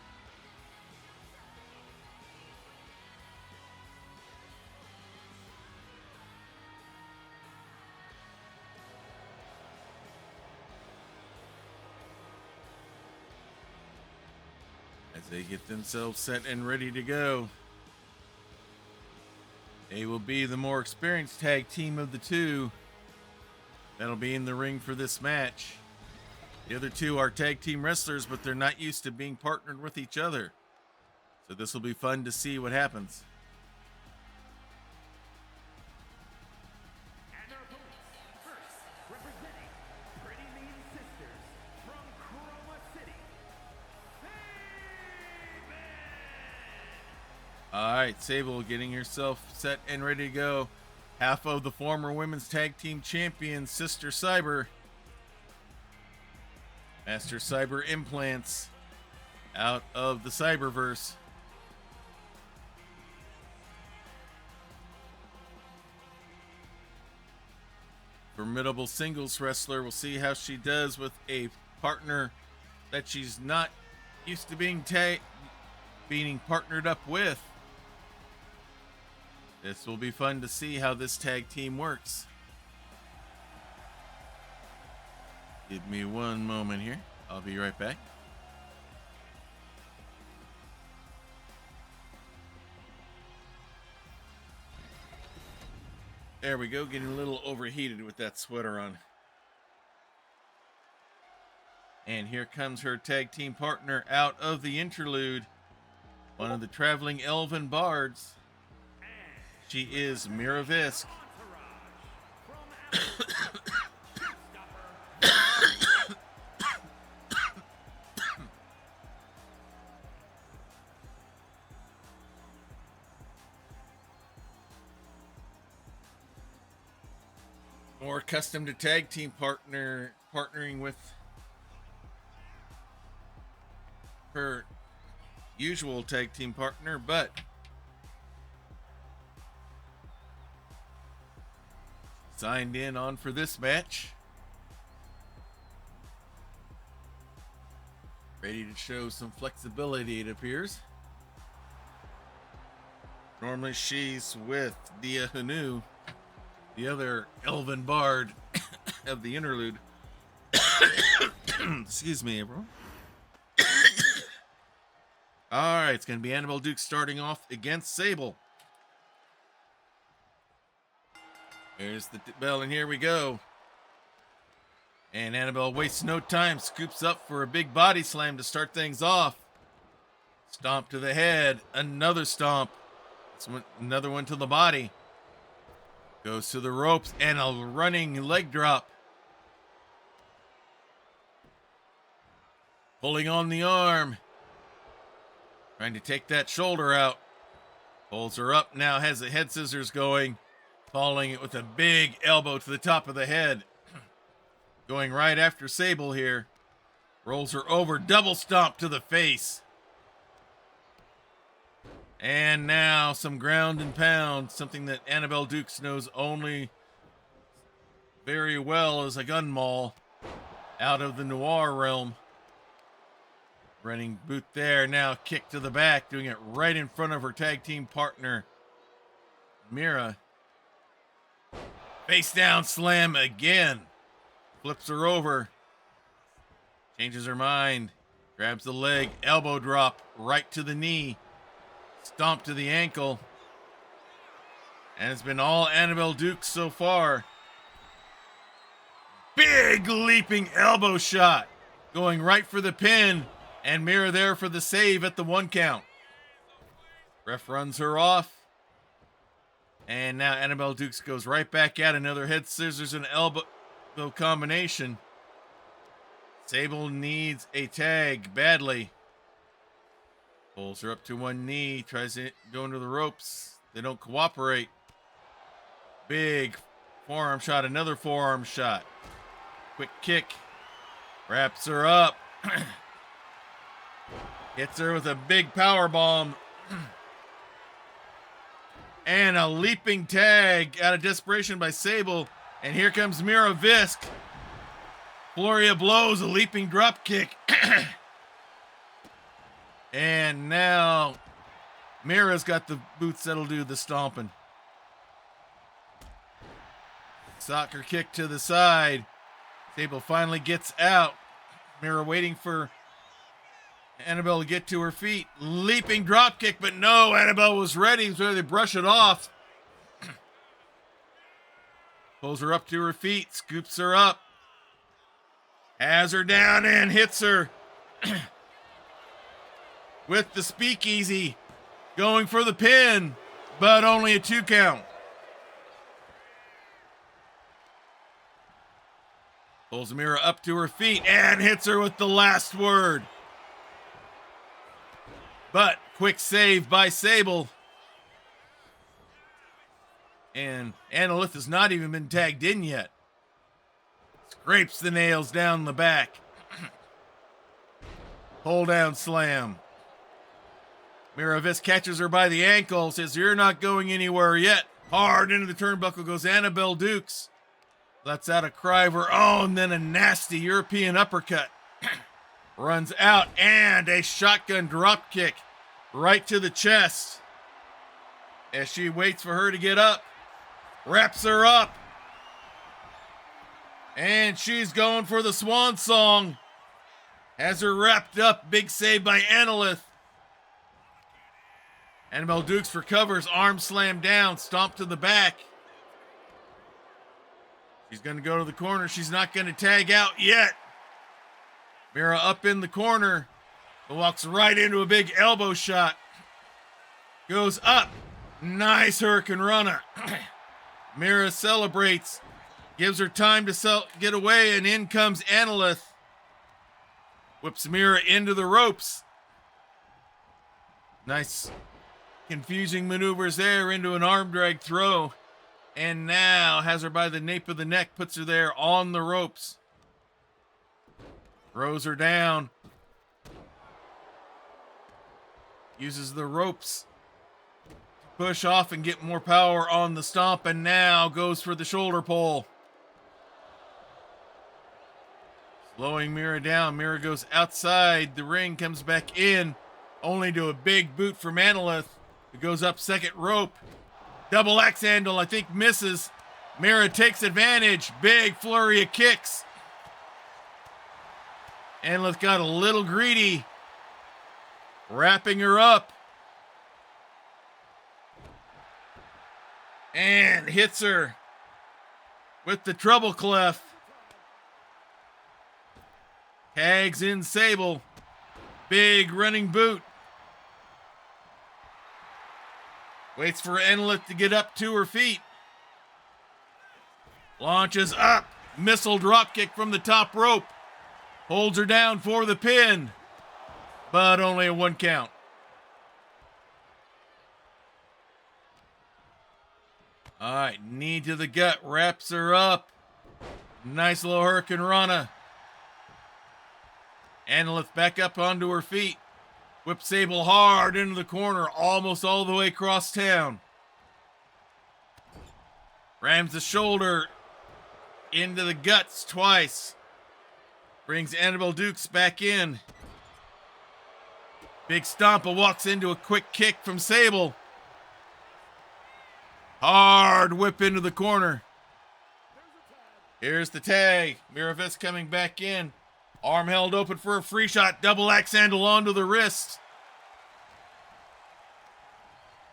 As they get themselves set and ready to go. They will be the more experienced tag team of the two that'll be in the ring for this match. The other two are tag team wrestlers, but they're not used to being partnered with each other. So this will be fun to see what happens. And their opponents, first, representing Pretty Mean Sisters from Chroma City, Sable! All right, Sable getting herself set and ready to go. Half of the former women's tag team champion, Sister Cyber. Master Cyber implants out of the Cyberverse. Formidable singles wrestler. We'll see how she does with a partner that she's not used to being partnered up with. This will be fun to see how this tag team works. Give me one moment here. I'll be right back. There we go, getting a little overheated with that sweater on. And here comes her tag team partner out of the interlude. One of the traveling elven bards. She is Mira Visk. More accustomed to tag team partnering with her usual tag team partner, but signed in on for this match. Ready to show some flexibility, it appears. Normally she's with Dia Hanu, the other elven bard of the interlude. Excuse me, everyone. All right, it's going to be Annabelle Duke starting off against Sable. There's the bell, and here we go. And Annabelle wastes no time, scoops up for a big body slam to start things off. Stomp to the head, another stomp. Another one to the body. Goes to the ropes and a running leg drop. Pulling on the arm. Trying to take that shoulder out. Pulls her up now, has the head scissors going. Following it with a big elbow to the top of the head. Going right after Sable here. Rolls her over, double stomp to the face. And now some ground and pound, something that Annabelle Dukes knows only very well as a gun maul out of the noir realm. Running boot there, now kick to the back, doing it right in front of her tag team partner, Mira. Face down slam again. Flips her over. Changes her mind. Grabs the leg, elbow drop right to the knee. Stomp to the ankle. And it's been all Annabelle Duke so far. Big leaping elbow shot. Going right for the pin. And Mira there for the save at the 1 count. Ref runs her off. And now Annabelle Dukes goes right back at another head scissors and elbow combination. Sable needs a tag badly. Pulls her up to one knee, tries to go into the ropes. They don't cooperate. Big forearm shot, another forearm shot. Quick kick. Wraps her up. Hits her with a big power bomb. And a leaping tag out of desperation by Sable. And here comes Mira Visk. Flurry of blows, a leaping drop kick. And now Mira's got the boots that'll do the stomping. Soccer kick to the side. Sable finally gets out. Mira waiting for Annabelle to get to her feet. Leaping drop kick, but no, Annabelle was ready, so they brush it off. Pulls her up to her feet, scoops her up. Has her down and hits her with the speakeasy. Going for the pin, but only a 2 count. Pulls Mira up to her feet and hits her with the last word. But quick save by Sable. And Annalith has not even been tagged in yet. Scrapes the nails down the back. Pull down slam. Mira Visk catches her by the ankle, says, "You're not going anywhere yet." Hard into the turnbuckle goes Annabelle Dukes. Lets out a cry of her own, then a nasty European uppercut. Runs out and a shotgun drop kick right to the chest. As she waits for her to get up, wraps her up. And she's going for the swan song. Has her wrapped up, big save by Annalith. Annabelle Dukes recovers, arm slammed down, stomp to the back. She's going to go to the corner. She's not going to tag out yet. Mira up in the corner, but walks right into a big elbow shot. Goes up. Nice Hurricane Runner. Mira celebrates. Gives her time to get away, and in comes Annalith. Whips Mira into the ropes. Nice confusing maneuvers there into an arm drag throw. And now has her by the nape of the neck, puts her there on the ropes. Throws her down. Uses the ropes to push off and get more power on the stomp, and now goes for the shoulder pull. Slowing Mira down. Mira goes outside the ring, comes back in, only to a big boot from Annalith, who goes up second rope. Double axe handle, I think misses. Mira takes advantage. Big flurry of kicks. Annalith got a little greedy. Wrapping her up. And hits her with the treble clef. Tags in Sable. Big running boot. Waits for Annalith to get up to her feet. Launches up. Missile dropkick from the top rope. Holds her down for the pin. But only a 1 count. All right, knee to the gut. Wraps her up. Nice little Hurricane Rana. Annalith back up onto her feet. Whips Sable hard into the corner, almost all the way across town. Rams the shoulder into the guts twice. Brings Annabelle Dukes back in. Big Stompa walks into a quick kick from Sable. Hard whip into the corner. Here's the tag. Mira Visk coming back in. Arm held open for a free shot. Double axe handle onto the wrist.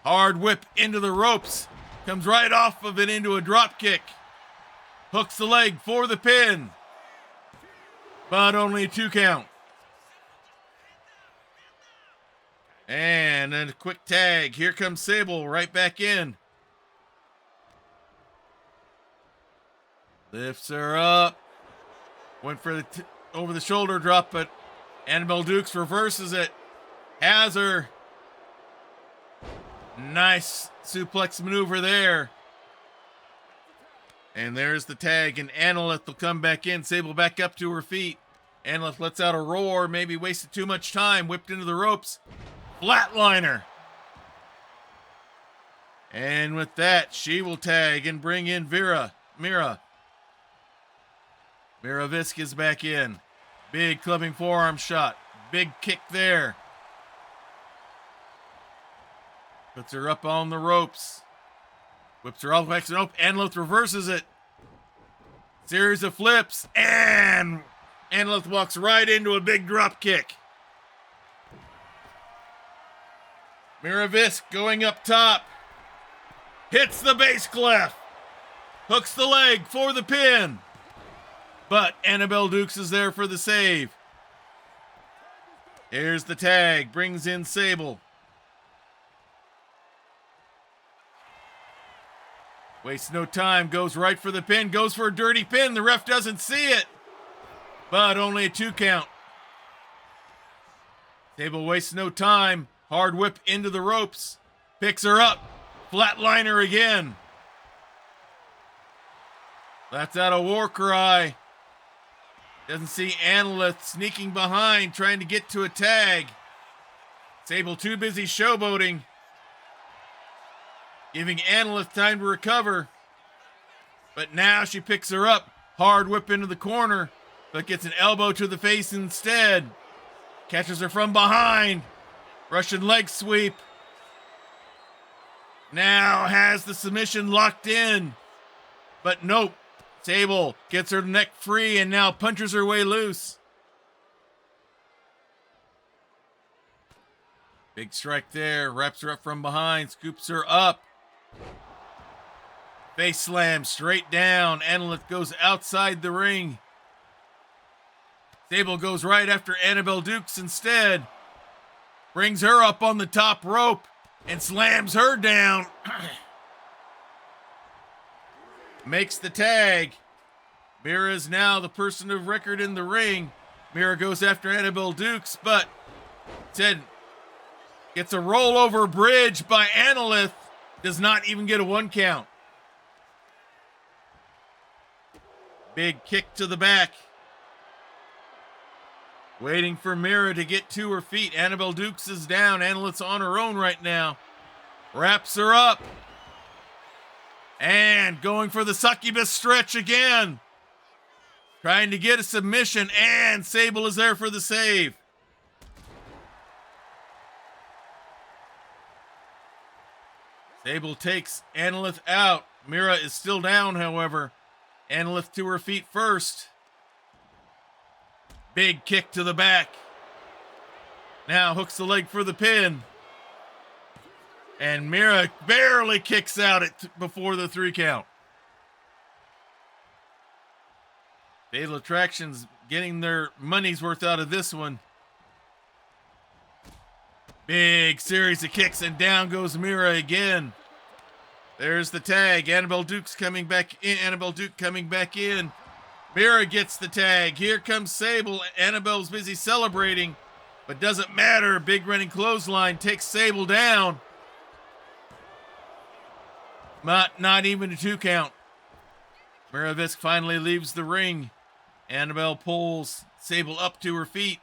Hard whip into the ropes. Comes right off of it into a drop kick. Hooks the leg for the pin. But only a 2 count. And a quick tag. Here comes Sable right back in. Lifts her up. Went for the over the shoulder drop, but Annabelle Dukes reverses it. Has her. Nice suplex maneuver there. And there's the tag, and Annalith will come back in. Sable back up to her feet. Annalith lets out a roar, maybe wasted too much time. Whipped into the ropes. Flatliner. And with that, she will tag and bring in Mira. Mira Visk is back in. Big clubbing forearm shot. Big kick there. Puts her up on the ropes. Whips her all the way back to the rope. Anilith reverses it. Series of flips. And Anilith walks right into a big drop kick. Mira Visk going up top. Hits the base clef. Hooks the leg for the pin. But Annabelle Dukes is there for the save. Here's the tag. Brings in Sable. Wastes no time. Goes right for the pin. Goes for a dirty pin. The ref doesn't see it. But only a 2 count. Sable wastes no time. Hard whip into the ropes. Picks her up. Flatliner again. That's out a war cry. Doesn't see Anilith sneaking behind, trying to get to a tag. Sable too busy showboating. Giving Anilith time to recover. But now she picks her up. Hard whip into the corner, but gets an elbow to the face instead. Catches her from behind. Russian leg sweep. Now has the submission locked in. But nope. Sable gets her neck free and now punches her way loose. Big strike there. Wraps her up from behind. Scoops her up. Face slam straight down. Anilith goes outside the ring. Sable goes right after Annabelle Dukes instead. Brings her up on the top rope and slams her down. Makes the tag. Mira is now the person of record in the ring. Mira goes after Annabelle Dukes, but Ted gets a rollover bridge by Annalith. Does not even get a 1 count. Big kick to the back. Waiting for Mira to get to her feet. Annabelle Dukes is down. Annalith's on her own right now. Wraps her up. And going for the succubus stretch again. Trying to get a submission, and Sable is there for the save. Sable takes Annalith out. Mira is still down, however. Annalith to her feet first. Big kick to the back. Now hooks the leg for the pin. And Mira barely kicks out before the 3 count. Fatal Attractions getting their money's worth out of this one. Big series of kicks and down goes Mira again. There's the tag. Annabelle Dukes coming back in. Annabelle Duke coming back in. Mira gets the tag. Here comes Sable. Annabelle's busy celebrating, but doesn't matter. Big running clothesline takes Sable down. Not even a 2 count. Mira Visk finally leaves the ring. Annabelle pulls Sable up to her feet.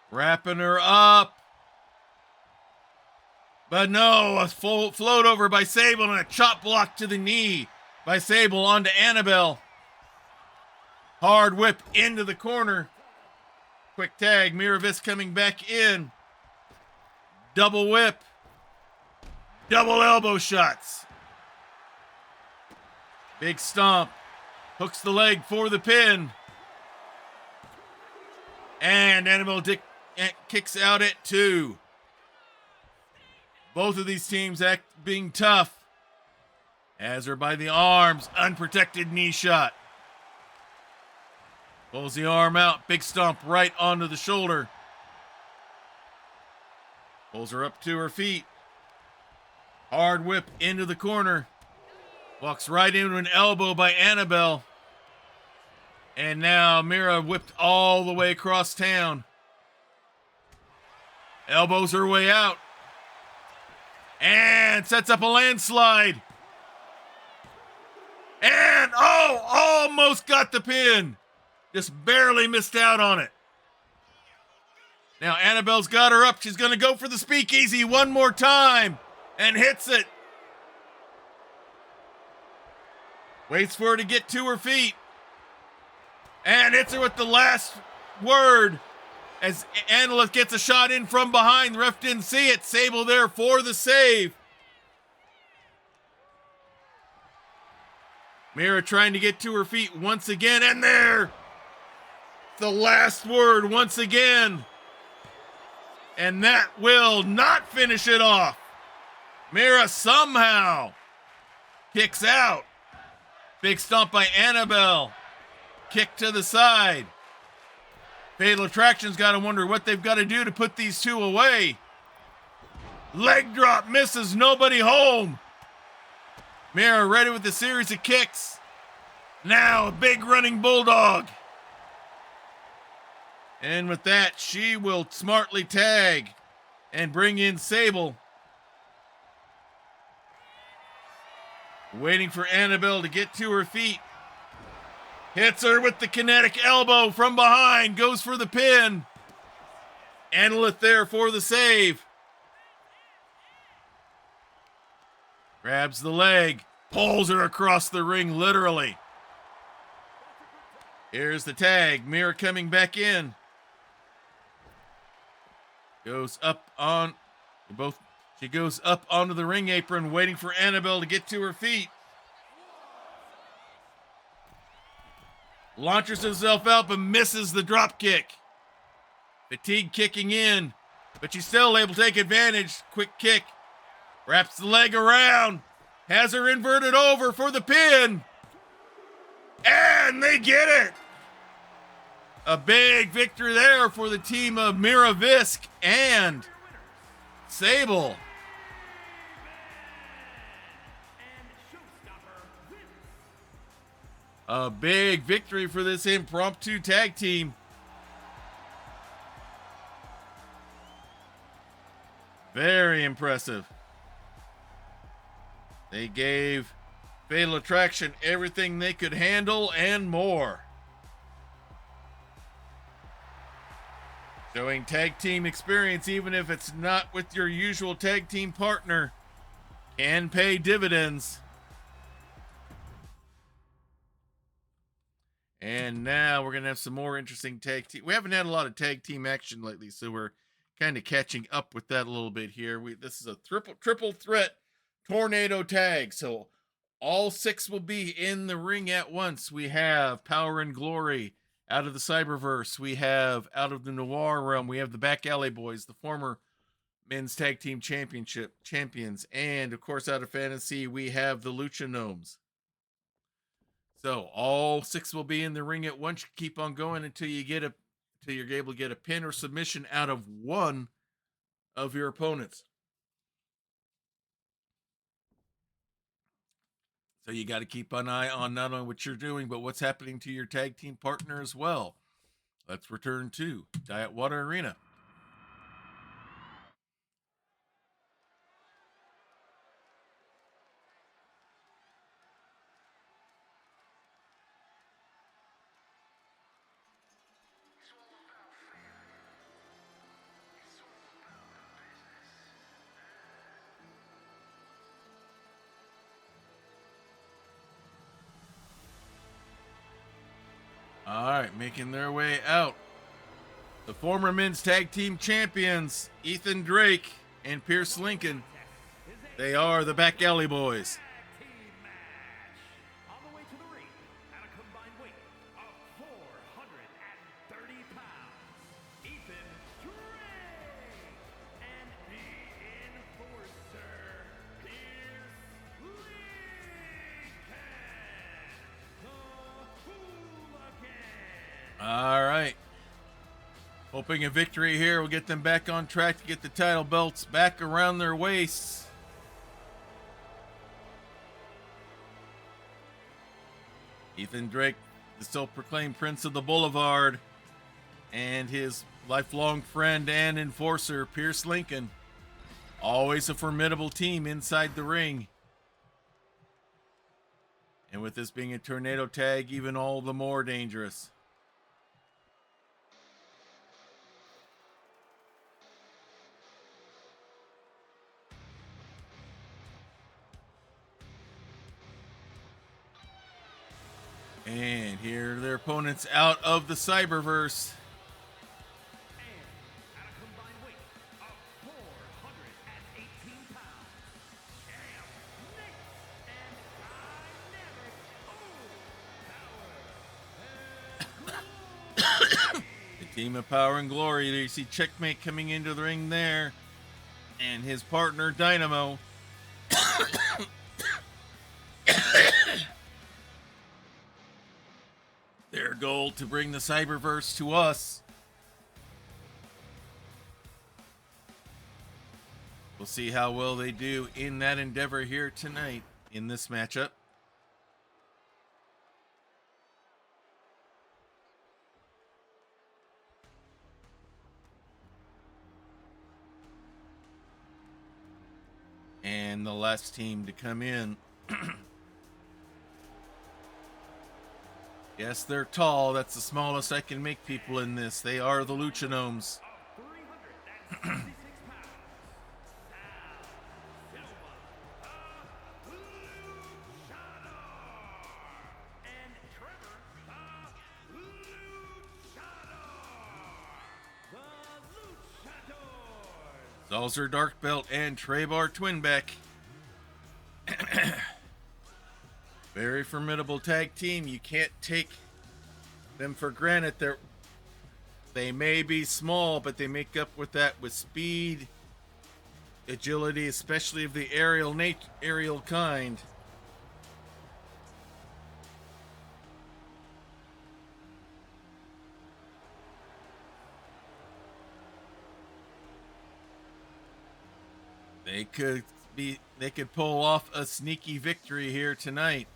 Wrapping her up. But no, a full float over by Sable and a chop block to the knee by Sable onto Annabelle. Hard whip into the corner. Quick tag. Mira Visk coming back in. Double whip. Double elbow shots. Big stomp. Hooks the leg for the pin. And Annabelle kicks out at 2. Both of these teams being tough. Has her by the arms. Unprotected knee shot. Pulls the arm out. Big stomp right onto the shoulder. Pulls her up to her feet. Hard whip into the corner. Walks right into an elbow by Annabelle. And now Mira whipped all the way across town. Elbows her way out. And sets up a landslide. And, almost got the pin. Just barely missed out on it. Now Annabelle's got her up. She's going to go for the speakeasy one more time. and hits it. Waits for her to get to her feet and hits her with the last word as Anilith gets a shot in from behind. The ref didn't see it. Sable there for the save. Mira trying to get to her feet once again, and there, the last word once again. And that will not finish it off. Mira somehow kicks out. Big stomp by Annabelle. Kick to the side. Fatal Attraction's got to wonder what they've got to do to put these two away. Leg drop misses, nobody home. Mira ready with a series of kicks. Now a big running bulldog. And with that, she will smartly tag and bring in Sable. Waiting for Annabelle to get to her feet. Hits her with the kinetic elbow from behind. Goes for the pin. Annalith there for the save. Grabs the leg. Pulls her across the ring, literally. Here's the tag. Mira coming back in. Goes up on she goes up onto the ring apron, waiting for Annabelle to get to her feet. Launches herself out, but misses the drop kick. Fatigue kicking in, but she's still able to take advantage. Quick kick. Wraps the leg around. Has her inverted over for the pin. And they get it. A big victory there for the team of Mira Visk and Sable. A big victory for this impromptu tag team. Very impressive. They gave Fatal Attraction everything they could handle and more. Showing tag team experience, even if it's not with your usual tag team partner, can pay dividends. And now we're going to have some more interesting tag team. We haven't had a lot of tag team action lately, so we're kind of catching up with that a little bit here. This is a triple threat tornado tag. So all 6 will be in the ring at once. We have Power and Glory out of the Cyberverse. We have out of the Noir realm. We have the Back Alley Boys, the former men's tag team champions. And of course, out of Fantasy, we have the Lucha Gnomes. So all 6 will be in the ring at once. Keep on going until you're able to get a pin or submission out of one of your opponents. So you got to keep an eye on not only what you're doing, but what's happening to your tag team partner as well. Let's return to Diet Water Arena. All right, making their way out. The former men's tag team champions, Ethan Drake and Pierce Lincoln. They are the Back Alley Boys. On the way to the ring at a combined weight of 430 pounds, Ethan Drake and the Enforcer, Pierce Lincoln, the Hooligan. All right. Hoping a victory here will get them back on track to get the title belts back around their waists. Ethan Drake, the self-proclaimed Prince of the Boulevard, and his lifelong friend and enforcer, Pierce Lincoln. Always a formidable team inside the ring. And with this being a tornado tag, even all the more dangerous. And here are their opponents out of the Cyberverse. And at a combined weight of 418 pounds, Champ Nate and Dynamic The team of Power and Glory. There you see Checkmate coming into the ring there. And his partner, Dynamo. Their goal to bring the Cyberverse to us. We'll see how well they do in that endeavor here tonight in this matchup. And the last team to come in. Yes, they're tall. That's the smallest I can make people in this. They are the Lucha Gnomes. of 366 pounds, Sal Silva, the Luchador, and Trevor, the Luchador. The Luchadors. Zalzer Dark Belt and Trebar Twinbeck. Very formidable tag team. You can't take them for granted. They may be small, but they make up with that with speed, agility, especially of the aerial kind. They could pull off a sneaky victory here tonight.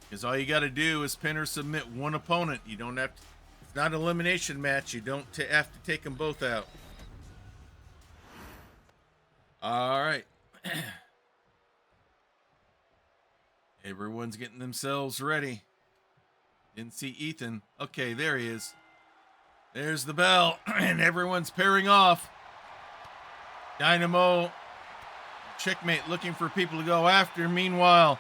Because all you got to do is pin or submit one opponent. You don't have to, it's not an elimination match. You don't have to take them both out. All right. Everyone's getting themselves ready. Didn't see Ethan. Okay, there he is. There's the bell. And everyone's pairing off. Dynamo, Checkmate looking for people to go after. Meanwhile,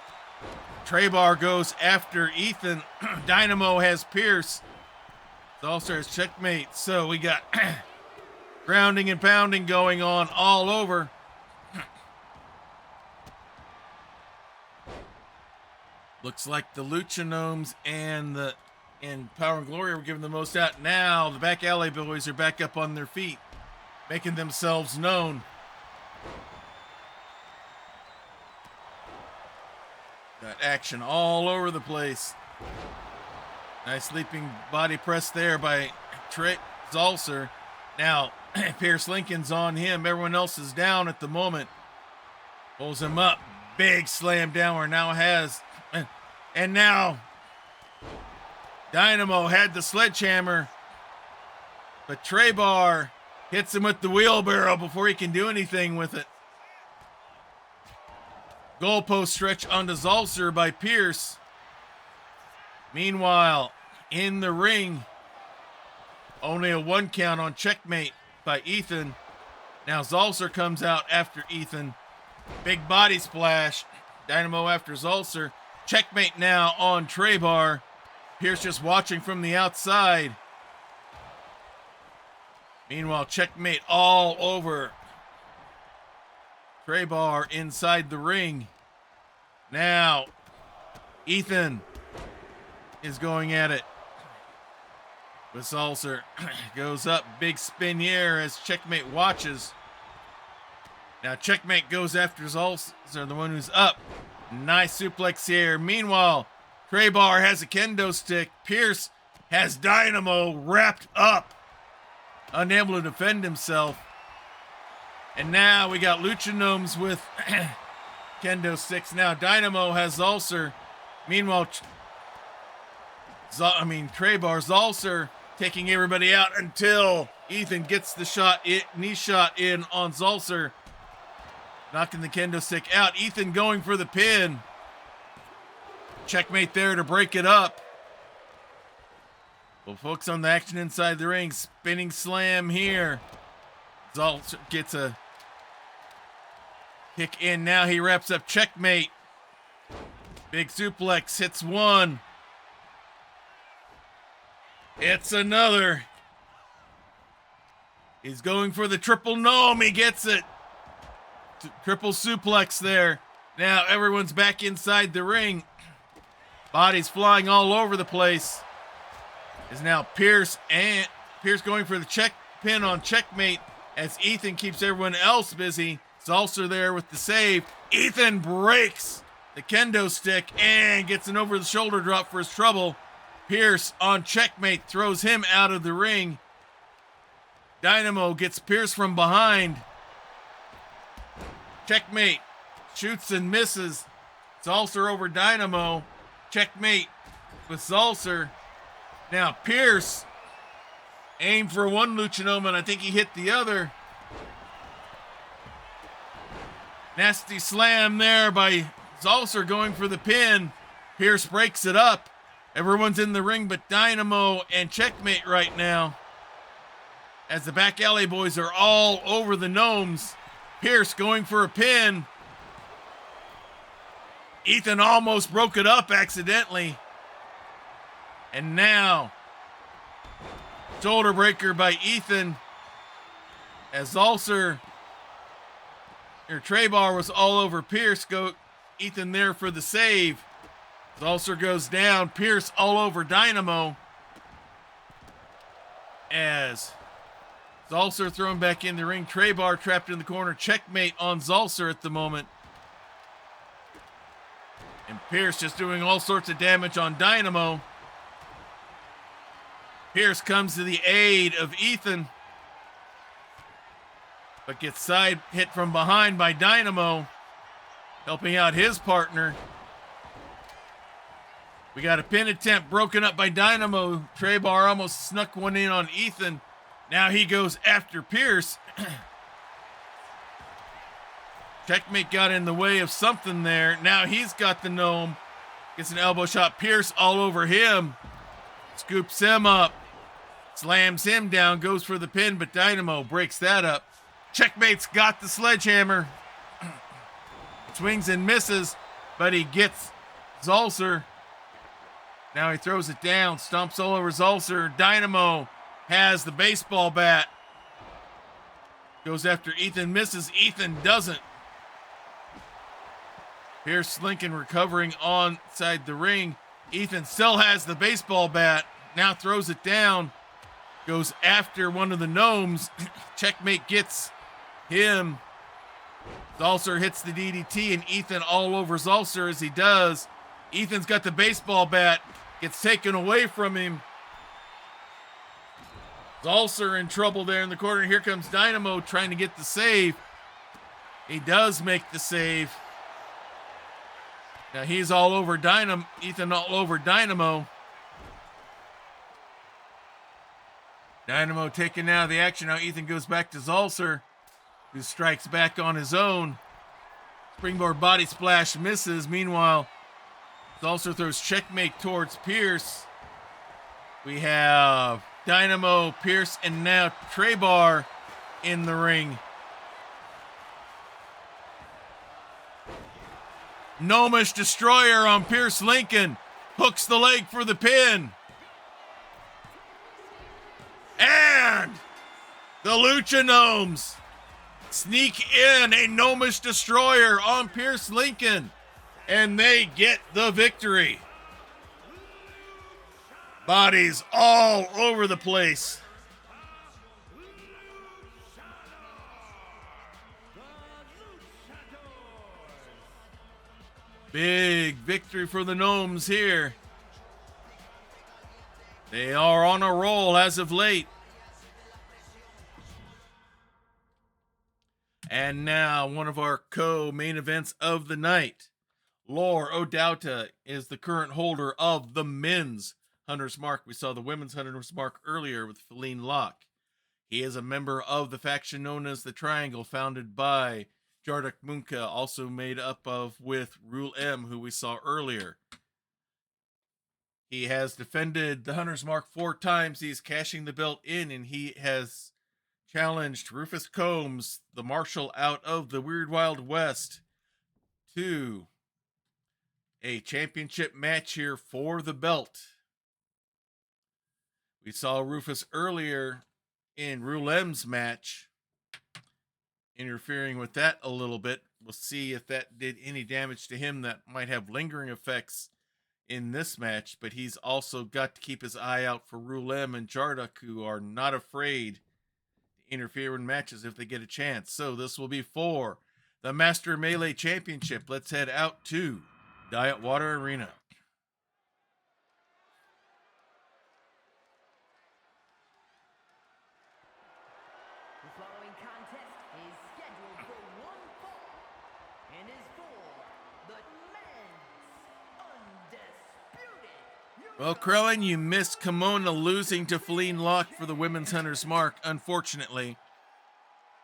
Trebar goes after Ethan. Dynamo has Pierce. Zalzer has Checkmate. So we got grounding and pounding going on all over. Looks like the Lucha Gnomes and Power and Glory were giving the most out. Now the back alley boys are back up on their feet, making themselves known. Got action all over the place. Nice leaping body press there by Zalzer. Now, Pierce Lincoln's on him. Everyone else is down at the moment. Pulls him up. Big slam downward. Now has. And now, Dynamo had the sledgehammer. But Trebar hits him with the wheelbarrow before he can do anything with it. Goalpost stretch onto Zalzer by Pierce. Meanwhile, in the ring, only a 1 count on Checkmate by Ethan. Now Zalzer comes out after Ethan. Big body splash. Dynamo after Zalzer. Checkmate now on Trebar. Pierce just watching from the outside. Meanwhile, Checkmate all over Trebar inside the ring. Now, Ethan is going at it with Zalzer. Goes up, big spin here as Checkmate watches. Now Checkmate goes after Zalzer, the one who's up. Nice suplex here. Meanwhile, Trebar has a kendo stick. Pierce has Dynamo wrapped up, unable to defend himself. And now we got Lucha Gnomes with kendo sticks. Now Dynamo has Zalzer. Meanwhile, Trebar, Zalzer taking everybody out until Ethan gets the knee shot in on Zalzer, knocking the kendo stick out. Ethan going for the pin. Checkmate there to break it up. We'll focus on the action inside the ring. Spinning slam here. Zalzer gets a kick in. Now he wraps up Checkmate. Big suplex hits one. It's another. He's going for the triple gnome. He gets it. Triple suplex there. Now everyone's back inside the ring. Bodies flying all over the place. Is now Pierce going for the check pin on Checkmate as Ethan keeps everyone else busy. Zalcer there with the save. Ethan breaks the kendo stick and gets an over the shoulder drop for his trouble. Pierce on Checkmate throws him out of the ring. Dynamo gets Pierce from behind. Checkmate shoots and misses. Zalcer over Dynamo. Checkmate with Zalcer. Now Pierce aimed for one Lucha Gnome and I think he hit the other. Nasty slam there by Zalcer going for the pin. Pierce breaks it up. Everyone's in the ring but Dynamo and Checkmate right now, as the back alley boys are all over the Gnomes. Pierce going for a pin. Ethan almost broke it up accidentally. And now, shoulder breaker by Ethan. As Zalcer, Trebar was all over Pierce. Ethan there for the save. Zalcer goes down. Pierce all over Dynamo. As Zalcer thrown back in the ring. Trebar trapped in the corner. Checkmate on Zalcer at the moment. And Pierce just doing all sorts of damage on Dynamo. Pierce comes to the aid of Ethan, but gets side hit from behind by Dynamo, helping out his partner. We got a pin attempt broken up by Dynamo. Trebar almost snuck one in on Ethan. Now he goes after Pierce. Checkmate got in the way of something there. Now he's got the gnome. Gets an elbow shot. Pierce all over him. Scoops him up. Slams him down. Goes for the pin, but Dynamo breaks that up. Checkmate's got the sledgehammer. Swings and misses, but he gets Zalcer. Now he throws it down. Stomps all over Zalcer. Dynamo has the baseball bat. Goes after Ethan. Misses. Ethan doesn't. Pierce Lincoln recovering onside the ring. Ethan still has the baseball bat. Now throws it down. Goes after one of the gnomes. Checkmate gets him. Zalcer hits the DDT and Ethan all over Zalcer as he does. Ethan's got the baseball bat. Gets taken away from him. Zalcer in trouble there in the corner. Here comes Dynamo trying to get the save. He does make the save. Now he's all over Dynamo. Ethan all over Dynamo. Dynamo taken out of the action. Now Ethan goes back to Zalcer, who strikes back on his own. Springboard body splash misses. Meanwhile, Zalcer throws Checkmate towards Pierce. We have Dynamo, Pierce, and now Trebar in the ring. Gnomish Destroyer on Pierce Lincoln. Hooks the leg for the pin. And the Lucha Gnomes sneak in a Gnomish Destroyer on Pierce Lincoln. And they get the victory. Bodies all over the place. Big victory for the Gnomes here. They are on a roll as of late. And now one of our co-main events of the night. Lore O'Dowta is the current holder of the men's Hunter's Mark. We saw the women's Hunter's Mark earlier with Feline Locke. He is a member of the faction known as the Triangle, founded by Jarduk Munka, also made up of with Rule M, who we saw earlier. He has defended the Hunter's Mark 4 times. He's cashing the belt in, and he has challenged Rufus Combs, the marshal out of the Weird Wild West, to a championship match here for the belt. We saw Rufus earlier in Roulem's match, interfering with that a little bit. We'll see if that did any damage to him that might have lingering effects in this match, but he's also got to keep his eye out for Roulem and Jarduk, who are not afraid to interfere in matches if they get a chance. So this will be for the Master Melee Championship. Let's head out to Diet Water Arena. The following contest is scheduled for one fall and is for the men's undisputed. Well, Krellin, you missed Kimona losing to Feline Locke for the Women's Hunter's Mark, unfortunately.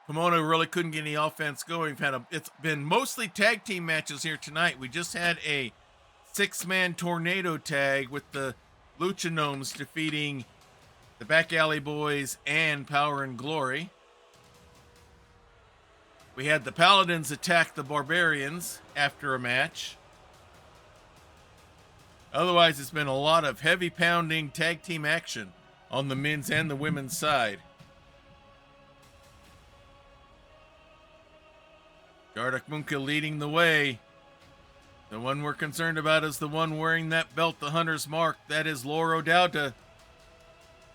Kimona really couldn't get any offense going. It's been mostly tag team matches here tonight. We just had a 6-man tornado tag with the Lucha Gnomes defeating the Back Alley Boys and Power and Glory. We had the Paladins attack the Barbarians after a match. Otherwise, it's been a lot of heavy pounding tag team action on the men's and the women's side. Jarduk Munka leading the way. The one we're concerned about is the one wearing that belt, the Hunter's Mark. That is Loro Dauda.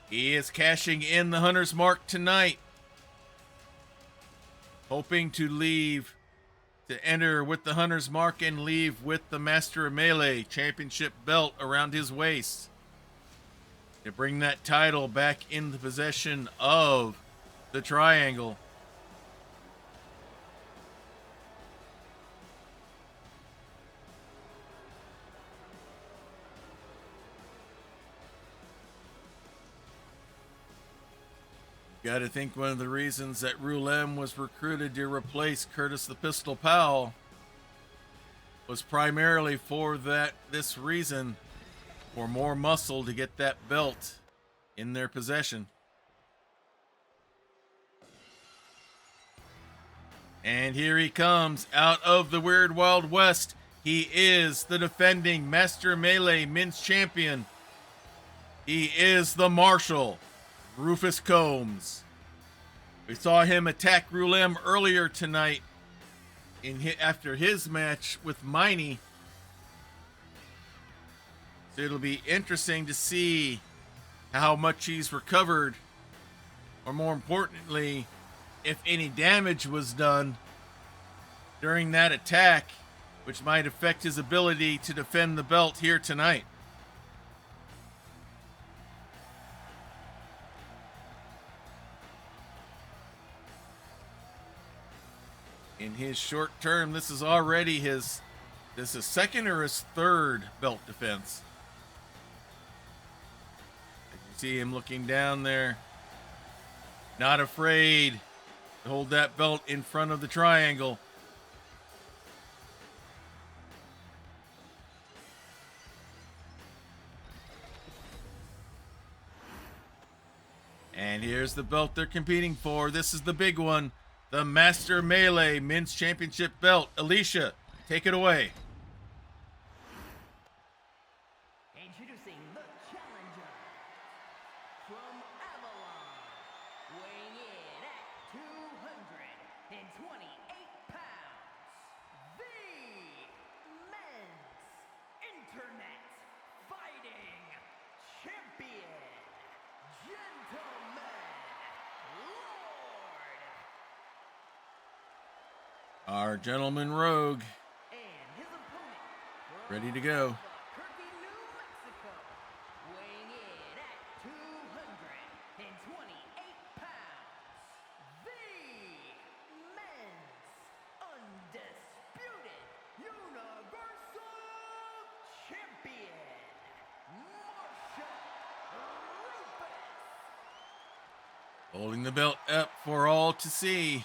He is cashing in the Hunter's Mark tonight, hoping to enter with the Hunter's Mark and leave with the Master of Melee Championship belt around his waist to bring that title back in the possession of the Triangle. Got to think one of the reasons that Roulem was recruited to replace Curtis the Pistol Powell was primarily for this reason, for more muscle to get that belt in their possession. And here he comes out of the Weird Wild West. He is the defending Master Melee Men's Champion. He is the Marshal, Rufus Combs. We saw him attack Roulem earlier tonight after his match with Miney. So it'll be interesting to see how much he's recovered, or more importantly, if any damage was done during that attack, which might affect his ability to defend the belt here tonight. In his short term, this is already his second or his third belt defense. As you see him looking down there, not afraid to hold that belt in front of the Triangle. And here's the belt they're competing for. This is the big one. The Master Melee Men's Championship belt. Alicia, take it away. Introducing the challenger from Avalon, weighing in at 228 pounds, the men's internet fighting champion, gentleman, Lord. Our gentleman rogue, And his opponent from ready to go. Albuquerque, New Mexico, weighing in at 228 pounds, the men's undisputed Universal Champion, Marshall Rufus. Holding the belt up for all to see.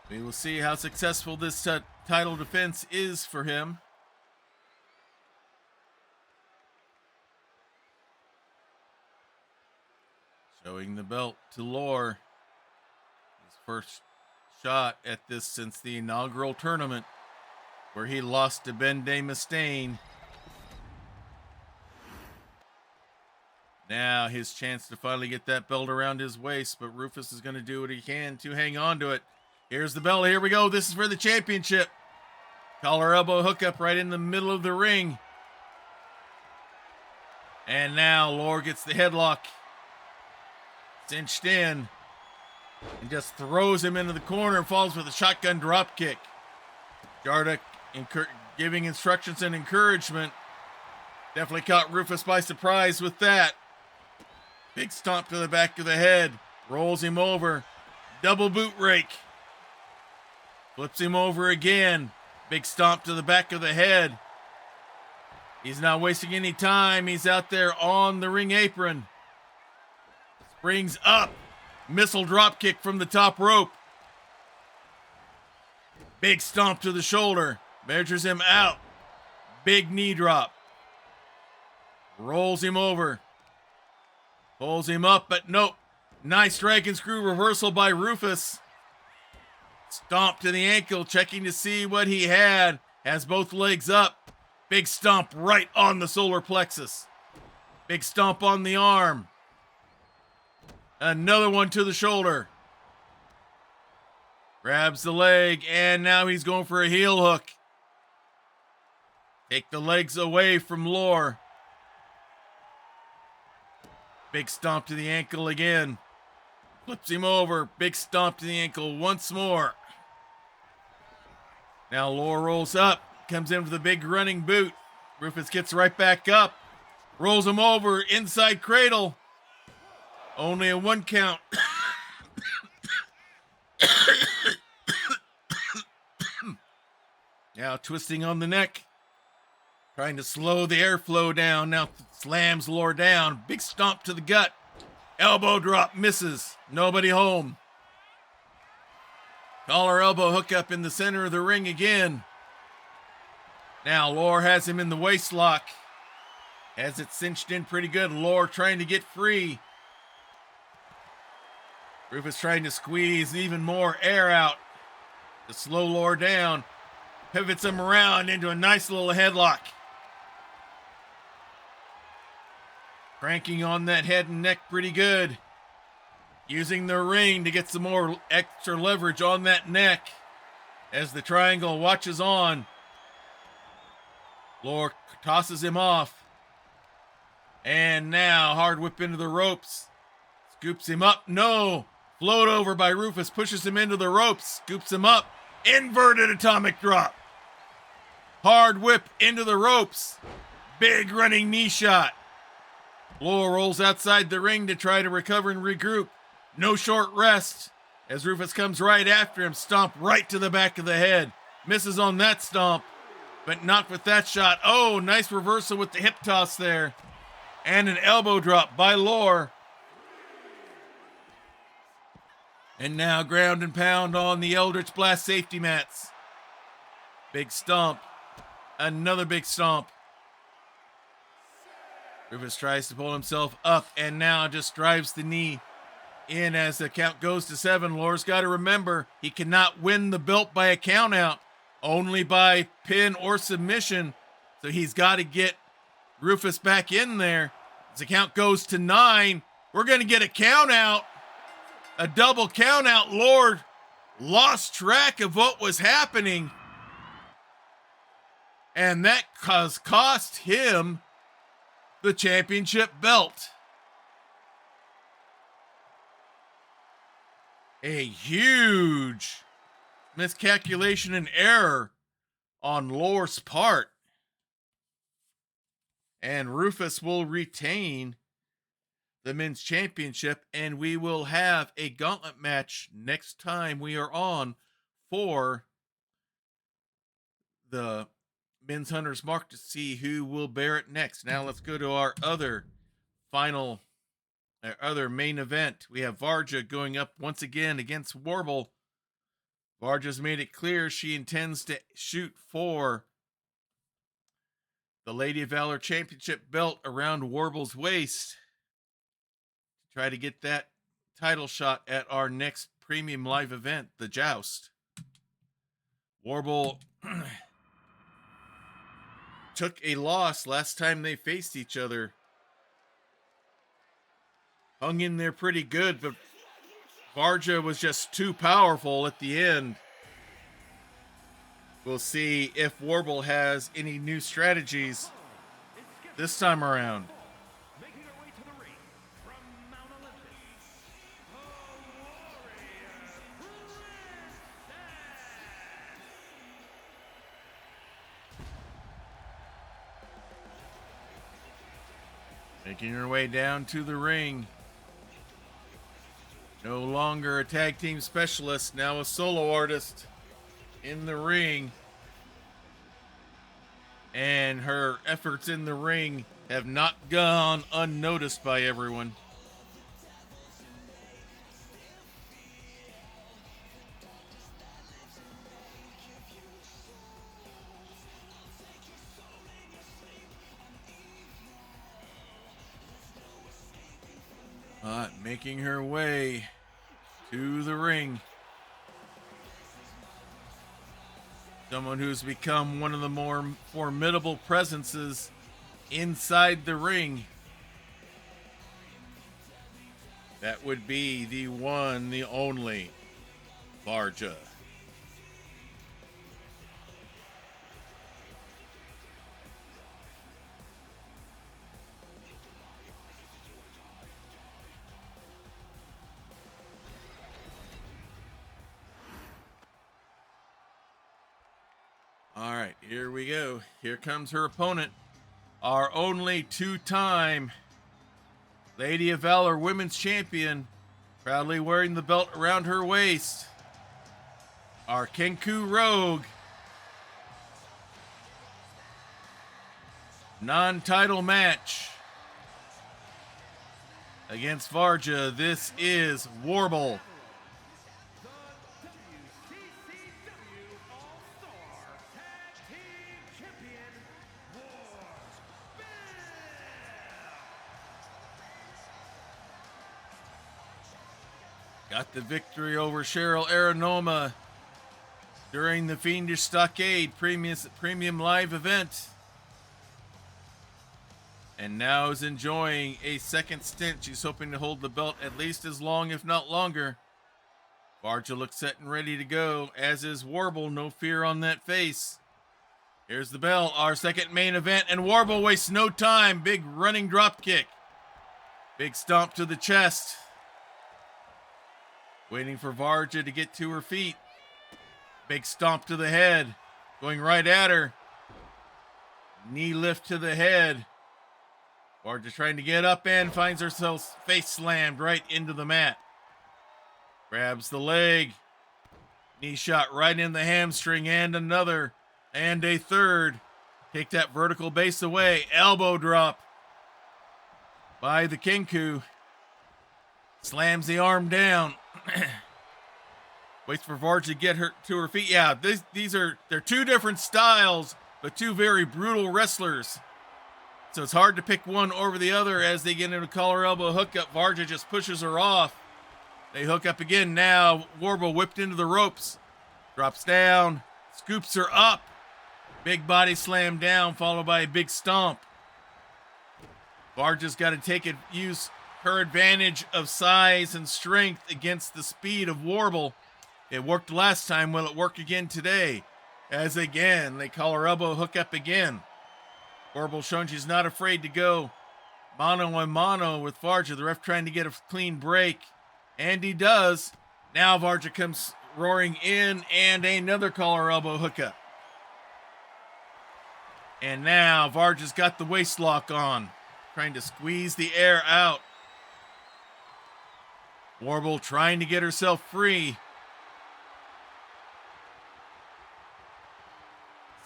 We will see how successful this title defense is for him. Showing the belt to Lore. His first shot at this since the inaugural tournament, where he lost to Ben De Mustaine. Now his chance to finally get that belt around his waist, but Rufus is going to do what he can to hang on to it. Here's the belt. Here we go. This is for the championship. Collar elbow hookup right in the middle of the ring. And now Lore gets the headlock cinched in and just throws him into the corner and falls with a shotgun drop kick. Jarda giving instructions and encouragement. Definitely caught Rufus by surprise with that. Big stomp to the back of the head. Rolls him over. Double boot rake. Flips him over again. Big stomp to the back of the head. He's not wasting any time. He's out there on the ring apron. Springs up. Missile drop kick from the top rope. Big stomp to the shoulder. Measures him out. Big knee drop. Rolls him over. Pulls him up, but nope. Nice dragon screw reversal by Rufus. Stomp to the ankle, checking to see what he had. Has both legs up. Big stomp right on the solar plexus. Big stomp on the arm. Another one to the shoulder. Grabs the leg, and now he's going for a heel hook. Take the legs away from Lore. Big stomp to the ankle again. Flips him over. Big stomp to the ankle once more. Now Lore rolls up. Comes in with a big running boot. Rufus gets right back up. Rolls him over. Inside cradle. Only a 1 count. Now twisting on the neck. Trying to slow the airflow down. Now slams Lore down. Big stomp to the gut. Elbow drop misses. Nobody home. Collar elbow hookup in the center of the ring again. Now Lore has him in the waist lock. Has it cinched in pretty good. Lore trying to get free. Rufus trying to squeeze even more air out to slow Lore down. Pivots him around into a nice little headlock. Cranking on that head and neck pretty good. Using the ring to get some more extra leverage on that neck as the triangle watches on. Lore tosses him off. And now hard whip into the ropes. Scoops him up. No. Float over by Rufus. Pushes him into the ropes. Scoops him up. Inverted atomic drop. Hard whip into the ropes. Big running knee shot. Lore rolls outside the ring to try to recover and regroup. No short rest as Rufus comes right after him. Stomp right to the back of the head. Misses on that stomp, but not with that shot. Oh, nice reversal with the hip toss there. And an elbow drop by Lore. And now ground and pound on the Eldritch Blast safety mats. Big stomp. Another big stomp. Rufus tries to pull himself up and now just drives the knee in as the count goes to 7. Lore's got to remember he cannot win the belt by a count out, only by pin or submission. So he's got to get Rufus back in there. As the count goes to 9, we're going to get a count out, a double count out. Lore lost track of what was happening, and that cost him the championship belt. A huge miscalculation and error on Lore's part. And Rufus will retain the men's championship, and we will have a gauntlet match next time we are on for the men's hunter's mark to see who will bear it next. Now let's go to our other main event. We have Varja going up once again against Warble. Varja's made it clear she intends to shoot for the Lady of Valor Championship belt around Warble's waist to try to get that title shot at our next premium live event, the Joust. Warble took a loss last time they faced each other hung in there pretty good, but Varja was just too powerful at the end. We'll see if Warble has any new strategies this time around. Making her way to the ring from Mount Olympus, the Warrior Princess. Making her way down to the ring. No longer a tag team specialist, now a solo artist in the ring. And her efforts in the ring have not gone unnoticed by everyone. Making her way to the ring. Someone who's become one of the more formidable presences inside the ring. That would be the one, the only Varja. All right, here we go. Here comes her opponent, our only two-time Lady of Valor Women's Champion, proudly wearing the belt around her waist, our Kenku Rogue. Non-title match against Varja. This is Warble. Got the victory over Cheryl Aranoma during the Fiendish Stockade premium live event. And now is enjoying a second stint. She's hoping to hold the belt at least as long, if not longer. Varja looks set and ready to go, as is Warble. No fear on that face. Here's the bell, our second main event, and Warble wastes no time. Big running drop kick. Big stomp to the chest. Waiting for Varja to get to her feet. Big stomp to the head. Going right at her. Knee lift to the head. Varja trying to get up and finds herself face slammed right into the mat. Grabs the leg. Knee shot right in the hamstring, and another. And a third. Take that vertical base away. Elbow drop by the Kenku. Slams the arm down. Waits for Varja to get her to her feet. Yeah, they're two different styles, but two very brutal wrestlers. So it's hard to pick one over the other as they get into a collar elbow hookup. Varja just pushes her off. They hook up again now. Warble whipped into the ropes. Drops down. Scoops her up. Big body slam down, followed by a big stomp. Varja's got to use her advantage of size and strength against the speed of Warble. It worked last time. Will it work again today? As again, they call her elbow hook up again. Warble showing she's not afraid to go mano a mano with Varja. The ref trying to get a clean break. And he does. Now Varja comes roaring in, and another collar elbow hookup. And now Varja's got the waist lock on, trying to squeeze the air out. Warble trying to get herself free.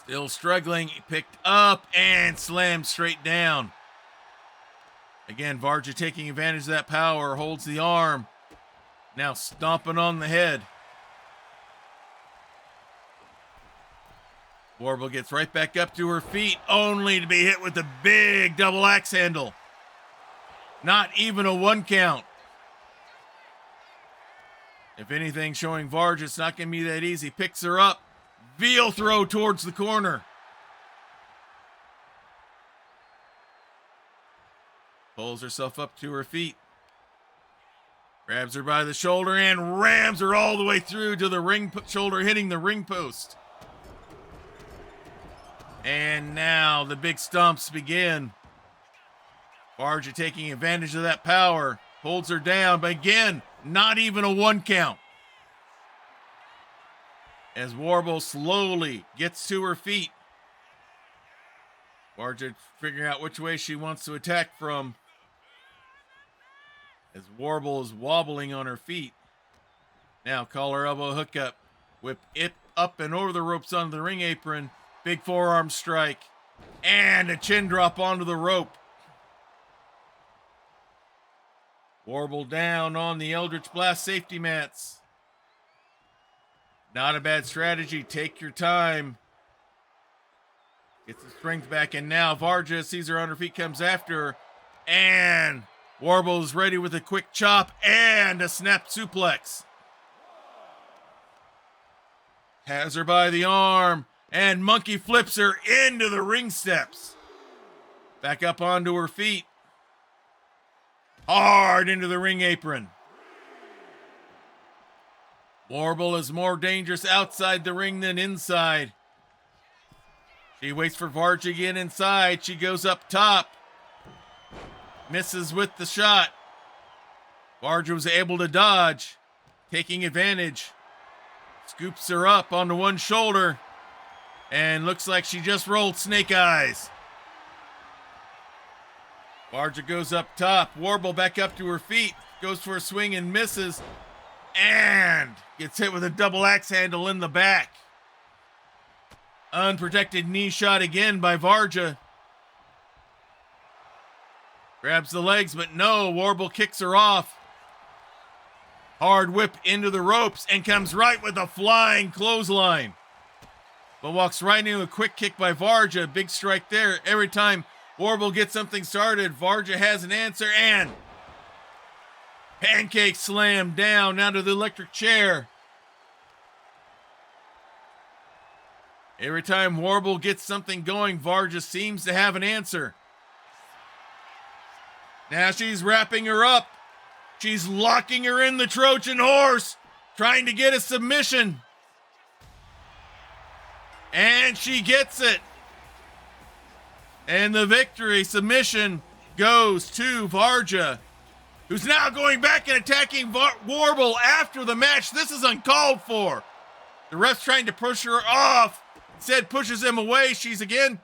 Still struggling, picked up and slammed straight down. Again, Varja taking advantage of that power, holds the arm. Now stomping on the head. Warble gets right back up to her feet, only to be hit with a big double axe handle. Not even a 1 count. If anything, showing Varja it's not going to be that easy. Picks her up. Veal throw towards the corner. Pulls herself up to her feet. Grabs her by the shoulder and rams her all the way through to the ring shoulder, hitting the ring post. And now the big stomps begin. Varga taking advantage of that power, holds her down, but again, not even a 1 count. As Warble slowly gets to her feet. Varga figuring out which way she wants to attack from. As Warble is wobbling on her feet. Now collar elbow hookup. Whip it up and over the ropes onto the ring apron. Big forearm strike. And a chin drop onto the rope. Warble down on the Eldritch Blast safety mats. Not a bad strategy. Take your time. Gets the strength back, and now Varga sees her on her feet, comes after her, and Warble is ready with a quick chop and a snap suplex. Has her by the arm, and monkey flips her into the ring steps. Back up onto her feet. Hard into the ring apron. Warble is more dangerous outside the ring than inside. She waits for Varga to get inside. She goes up top. Misses with the shot. Varga was able to dodge, taking advantage. Scoops her up onto one shoulder. And looks like she just rolled snake eyes. Varga goes up top. Warble back up to her feet. Goes for a swing and misses. And gets hit with a double axe handle in the back. Unprotected knee shot again by Varga. Grabs the legs, but no. Warble kicks her off. Hard whip into the ropes and comes right with a flying clothesline. But walks right into a quick kick by Varga. Big strike there. Every time Warble gets something started, Varga has an answer, and pancake slam down to the electric chair. Every time Warble gets something going, Varga seems to have an answer. Now she's wrapping her up. She's locking her in the Trojan horse, trying to get a submission. And she gets it. And the victory submission goes to Varga, who's now going back and attacking Warble after the match. This is uncalled for. The ref's trying to push her off. Instead pushes him away. He's again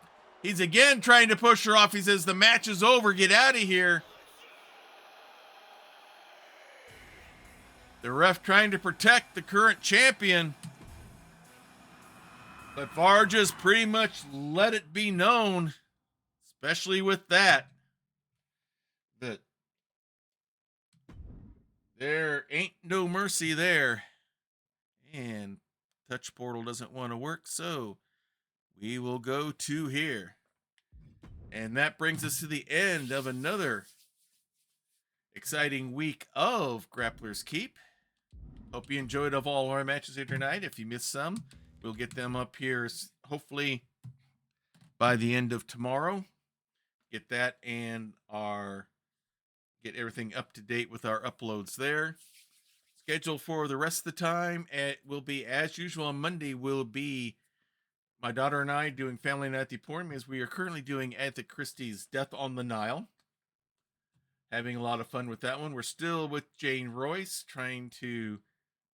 trying to push her off. He says, the match is over. Get out of here. The ref trying to protect the current champion. But Varga's pretty much let it be known, especially with that there ain't no mercy there. And touch portal doesn't want to work, so we will go to here. And that brings us to the end of another exciting week of Grappler's Keep. Hope you enjoyed of all our matches here tonight. If you missed some, we'll get them up here hopefully by the end of tomorrow. Get that and get everything up to date with our uploads there. Scheduled for the rest of the time, it will be as usual. On Monday will be my daughter and I doing Family Night at the Emporium, as we are currently doing Agatha Christie's Death on the Nile. Having a lot of fun with that one. We're still with Jane Royce, trying to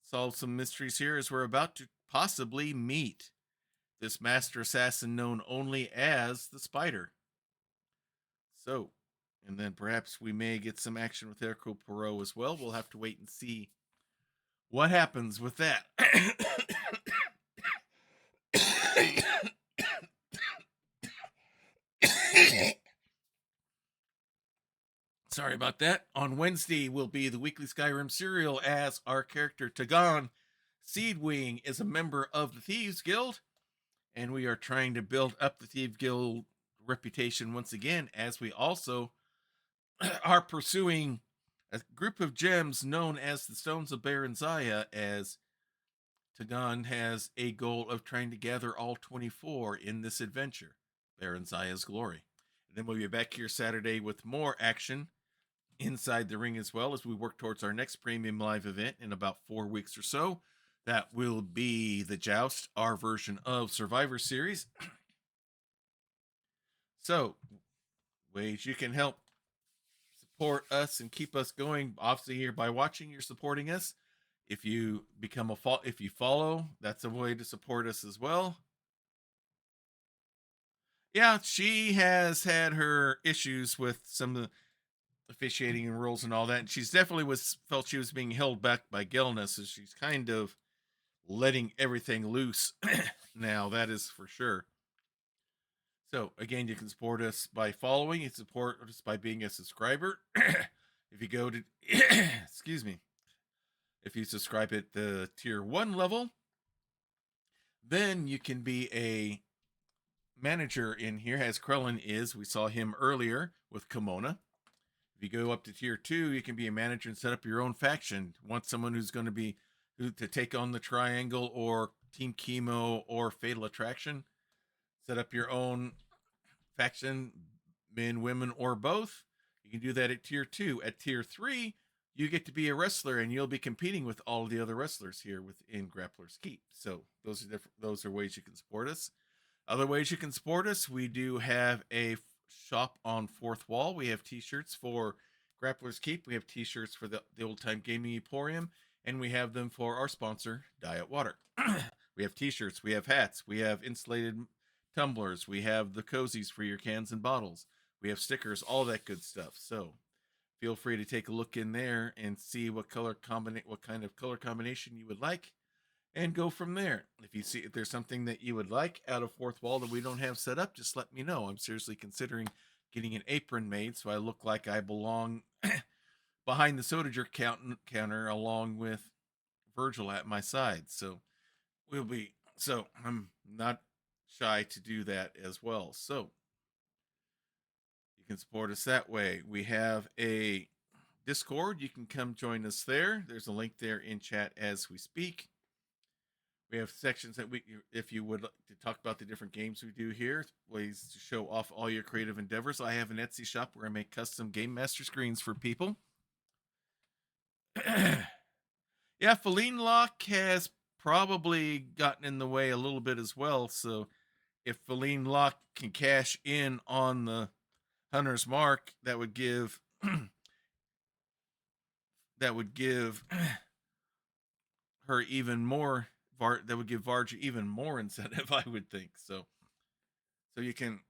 solve some mysteries here, as we're about to possibly meet this master assassin known only as the Spider. So, and then perhaps we may get some action with Hercule Poirot as well. We'll have to wait and see what happens with that. Sorry about that. On Wednesday will be the weekly Skyrim serial, as our character Tagan Seedwing is a member of the Thieves Guild, and we are trying to build up the Thieves Guild reputation once again, as we also are pursuing a group of gems known as the Stones of Baron Zaya, as Tagan has a goal of trying to gather all 24 in this adventure, Baron Zaya's Glory. And then we'll be back here Saturday with more action inside the ring as well as we work towards our next premium live event in about 4 weeks or so. That will be the Joust, our version of Survivor Series. So, ways you can help support us and keep us going, obviously here by watching, you're supporting us. If you if you follow, that's a way to support us as well. Yeah, she has had her issues with some of the officiating and rules and all that, and she's definitely was felt she was being held back by Gelna, so she's kind of letting everything loose now. That is for sure. So again, you can support us by following. You support us by being a subscriber. If you go to, excuse me, if you subscribe at the tier 1 level, then you can be a manager in here, as Krellin is. We saw him earlier with Kimona. If you go up to tier 2, you can be a manager and set up your own faction. Want someone who's going to be to take on the Triangle or Team Chemo or Fatal Attraction? Set up your own faction, men, women, or both. You can do that at tier 2. At tier 3, you get to be a wrestler, and you'll be competing with all of the other wrestlers here within Grappler's Keep. So those are different. Those are ways you can support us. Other ways you can support us: we do have a shop on Fourth Wall. We have T-shirts for Grappler's Keep. We have T-shirts for the Old Time Gaming Emporium, and we have them for our sponsor, Diet Water. We have T-shirts. We have hats. We have insulated tumblers. We have the cozies for your cans and bottles. We have stickers, all that good stuff. So feel free to take a look in there and see what kind of color combination you would like, and go from there. If there's something that you would like out of Fourth Wall that we don't have set up, just let me know. I'm seriously considering getting an apron made so I look like I belong behind the soda jerk counter along with Virgil at my side. So I'm not shy to do that as well. So you can support us that way. We have a Discord. You can come join us there. There's a link there in chat as we speak. We have sections that if you would like to talk about the different games we do here, ways to show off all your creative endeavors. I have an Etsy shop where I make custom Game Master screens for people. Yeah, Feline Lock has probably gotten in the way a little bit as well. So if Feline Lock can cash in on the Hunter's Mark, that would give her even more. That would give Varja even more incentive, I would think. So you can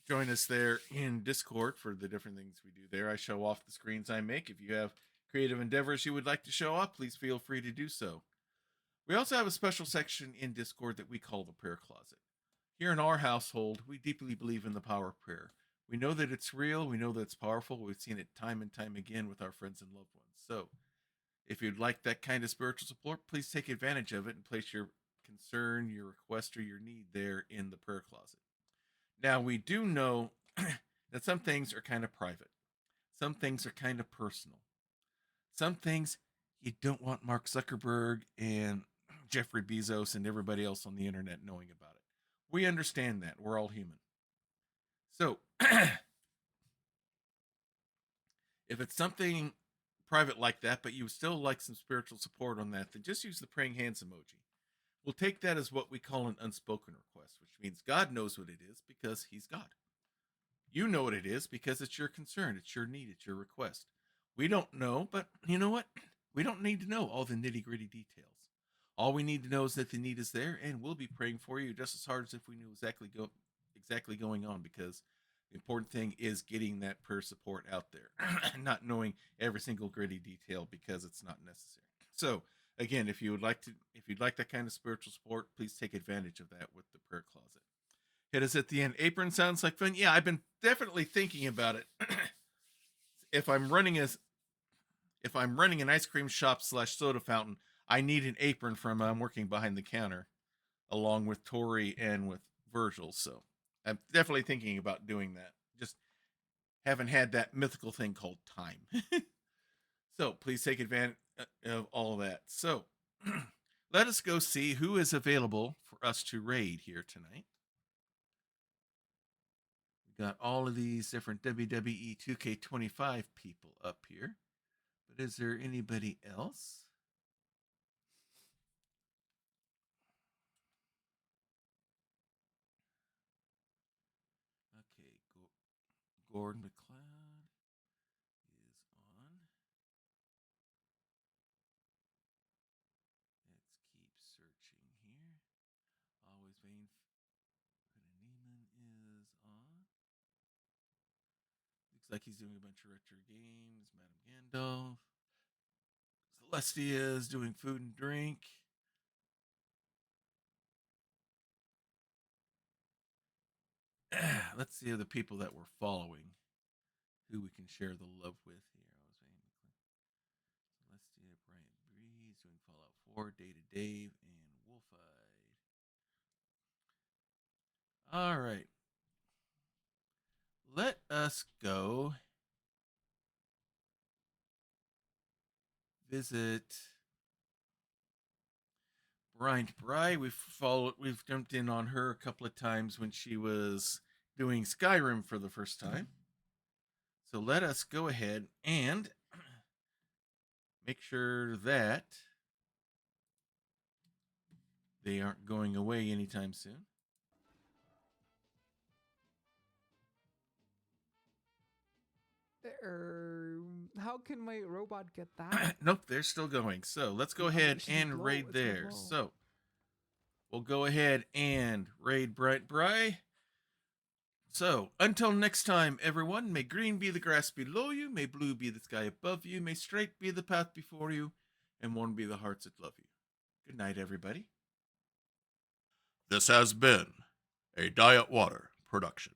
join us there in Discord for the different things we do there. I show off the screens I make. If you have creative endeavors you would like to show off, please feel free to do so. We also have a special section in Discord that we call the Prayer Closet. Here in our household, we deeply believe in the power of prayer. We know that it's real. We know that it's powerful. We've seen it time and time again with our friends and loved ones. So if you'd like that kind of spiritual support, please take advantage of it and place your concern, your request, or your need there in the prayer closet. Now, we do know that some things are kind of private. Some things are kind of personal. Some things you don't want Mark Zuckerberg and Jeffrey Bezos and everybody else on the internet knowing about it. We understand that. We're all human. So, if it's something private like that, but you would still like some spiritual support on that, then just use the praying hands emoji. We'll take that as what we call an unspoken request, which means God knows what it is because he's God. You know what it is because it's your concern, it's your need, it's your request. We don't know, but you know what? We don't need to know all the nitty gritty details. All we need to know is that the need is there, and we'll be praying for you just as hard as if we knew exactly going on, because the important thing is getting that prayer support out there, not knowing every single gritty detail because it's not necessary. So again, if you'd like that kind of spiritual support, please take advantage of that with the prayer closet. Hit us at the end. Apron sounds like fun. Yeah, I've been definitely thinking about it. If I'm running an ice cream shop / soda fountain, I need an apron from I'm working behind the counter, along with Tori and with Virgil. So I'm definitely thinking about doing that. Just haven't had that mythical thing called time. So please take advantage of all of that. So let us go see who is available for us to raid here tonight. We got all of these different WWE 2K25 people up here. But is there anybody else? Okay, Gordon McLeod is on. Let's keep searching here. Always waiting. Neiman is on. Looks like he's doing a bunch of retro games. Madame Gandalf. Celestia is doing food and drink. Let's see the people that we're following, who we can share the love with here. Celestia, Bryant Breeze doing Fallout 4, Data Dave, and Wolfeye. All right. Let us go visit Bryant Bry. We've jumped in on her a couple of times when she was doing Skyrim for the first time. So let us go ahead and make sure that they aren't going away anytime soon. How can my robot get that? Nope, they're still going. So let's go ahead and raid there. So we'll go ahead and raid Bright Bry. So until next time, everyone, may green be the grass below you, may blue be the sky above you, may straight be the path before you, and warm be the hearts that love you. Good night, everybody. This has been a Diet Water production.